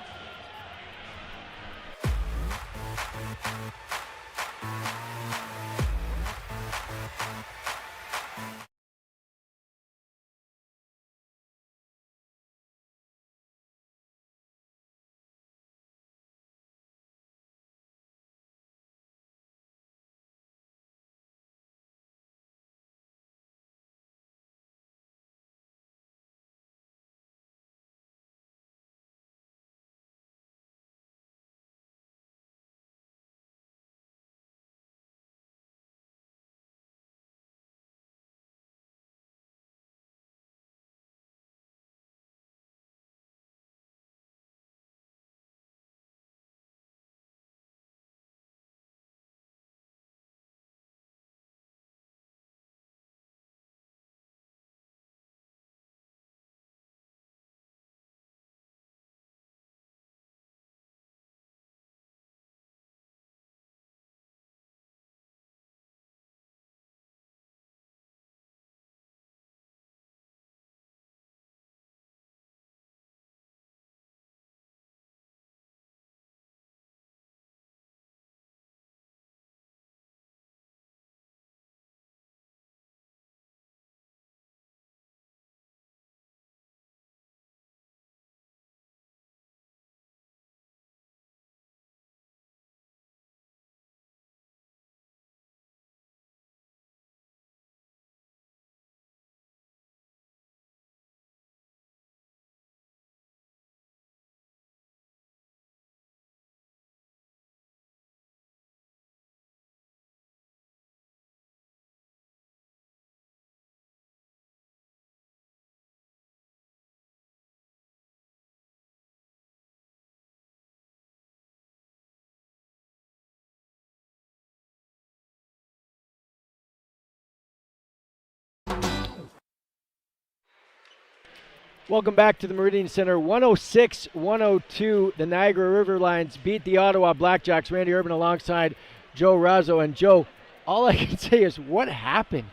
Welcome back to the Meridian Center. 106-102. The Niagara River Lions beat the Ottawa BlackJacks. Randy Urban alongside Joe Razzo. And Joe, all I can say is what happened?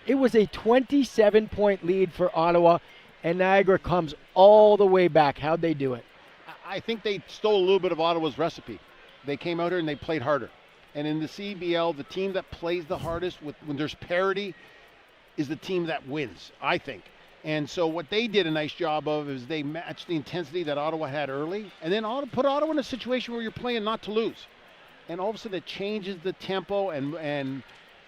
It was a 27-point lead for Ottawa, and Niagara comes all the way back. How'd they do it? I think they stole a little bit of Ottawa's recipe. They came out here and they played harder. And in the CEBL, the team that plays the hardest when there's parity is the team that wins, I think. And so what they did a nice job of is they matched the intensity that Ottawa had early, and then put Ottawa in a situation where you're playing not to lose. And all of a sudden it changes the tempo, and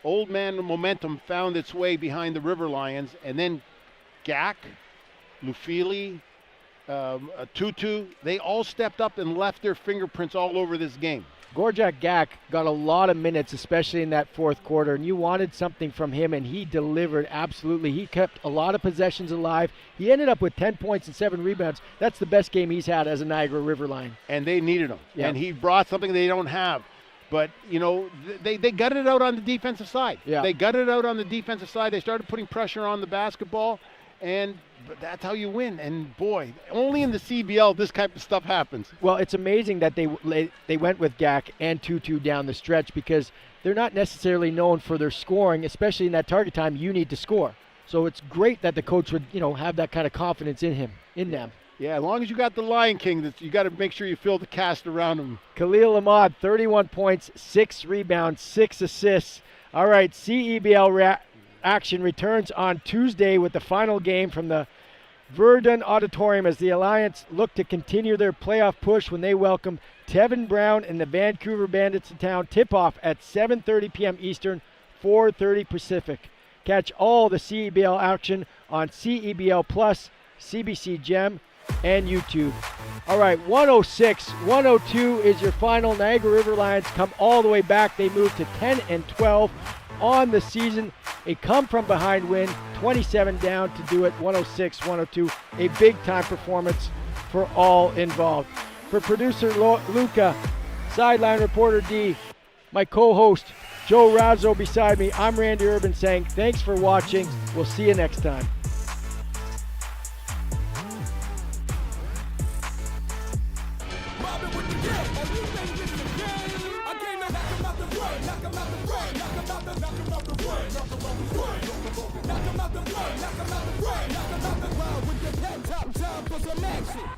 old man momentum found its way behind the River Lions, and then Gak Lufili, Tutu, they all stepped up and left their fingerprints all over this game. Gorjak got a lot of minutes, especially in that fourth quarter, and you wanted something from him, and he delivered absolutely. He kept a lot of possessions alive. He ended up with 10 points and 7 rebounds. That's the best game he's had as a Niagara Riverline. And they needed him, Yeah. and he brought something they don't have. But, you know, they gutted it out on the defensive side. Yeah. They gutted it out on the defensive side. They started putting pressure on the basketball, and that's how you win. And, boy, only in the CBL this type of stuff happens. Well, it's amazing that they went with Gak and Tutu down the stretch because they're not necessarily known for their scoring, especially in that target time. You need to score. So it's great that the coach would, you know, have that kind of confidence in them. Yeah, as long as you got the Lion King, you got to make sure you fill the cast around him. Khalil Ahmad, 31 points, 6 rebounds, 6 assists. All right, CEBL action returns on Tuesday with the final game from the Verdun Auditorium as the Alliance look to continue their playoff push when they welcome Tevin Brown and the Vancouver Bandits to town. Tip-off at 7:30 p.m. Eastern, 4:30 Pacific. Catch all the CEBL action on CEBL Plus, CBC Gem, and YouTube. All right, 106-102 is your final. Niagara River Lions come all the way back. They move to 10-12 on the season. A come-from-behind win, 27 down to do it, 106-102. A big-time performance for all involved. For producer Luca, sideline reporter D, my co-host Joe Razzo beside me, I'm Randy Urban saying thanks for watching. We'll see you next time. Knock 'em out the way, knock 'em out the way, knock 'em out the ground with your head top down for some action.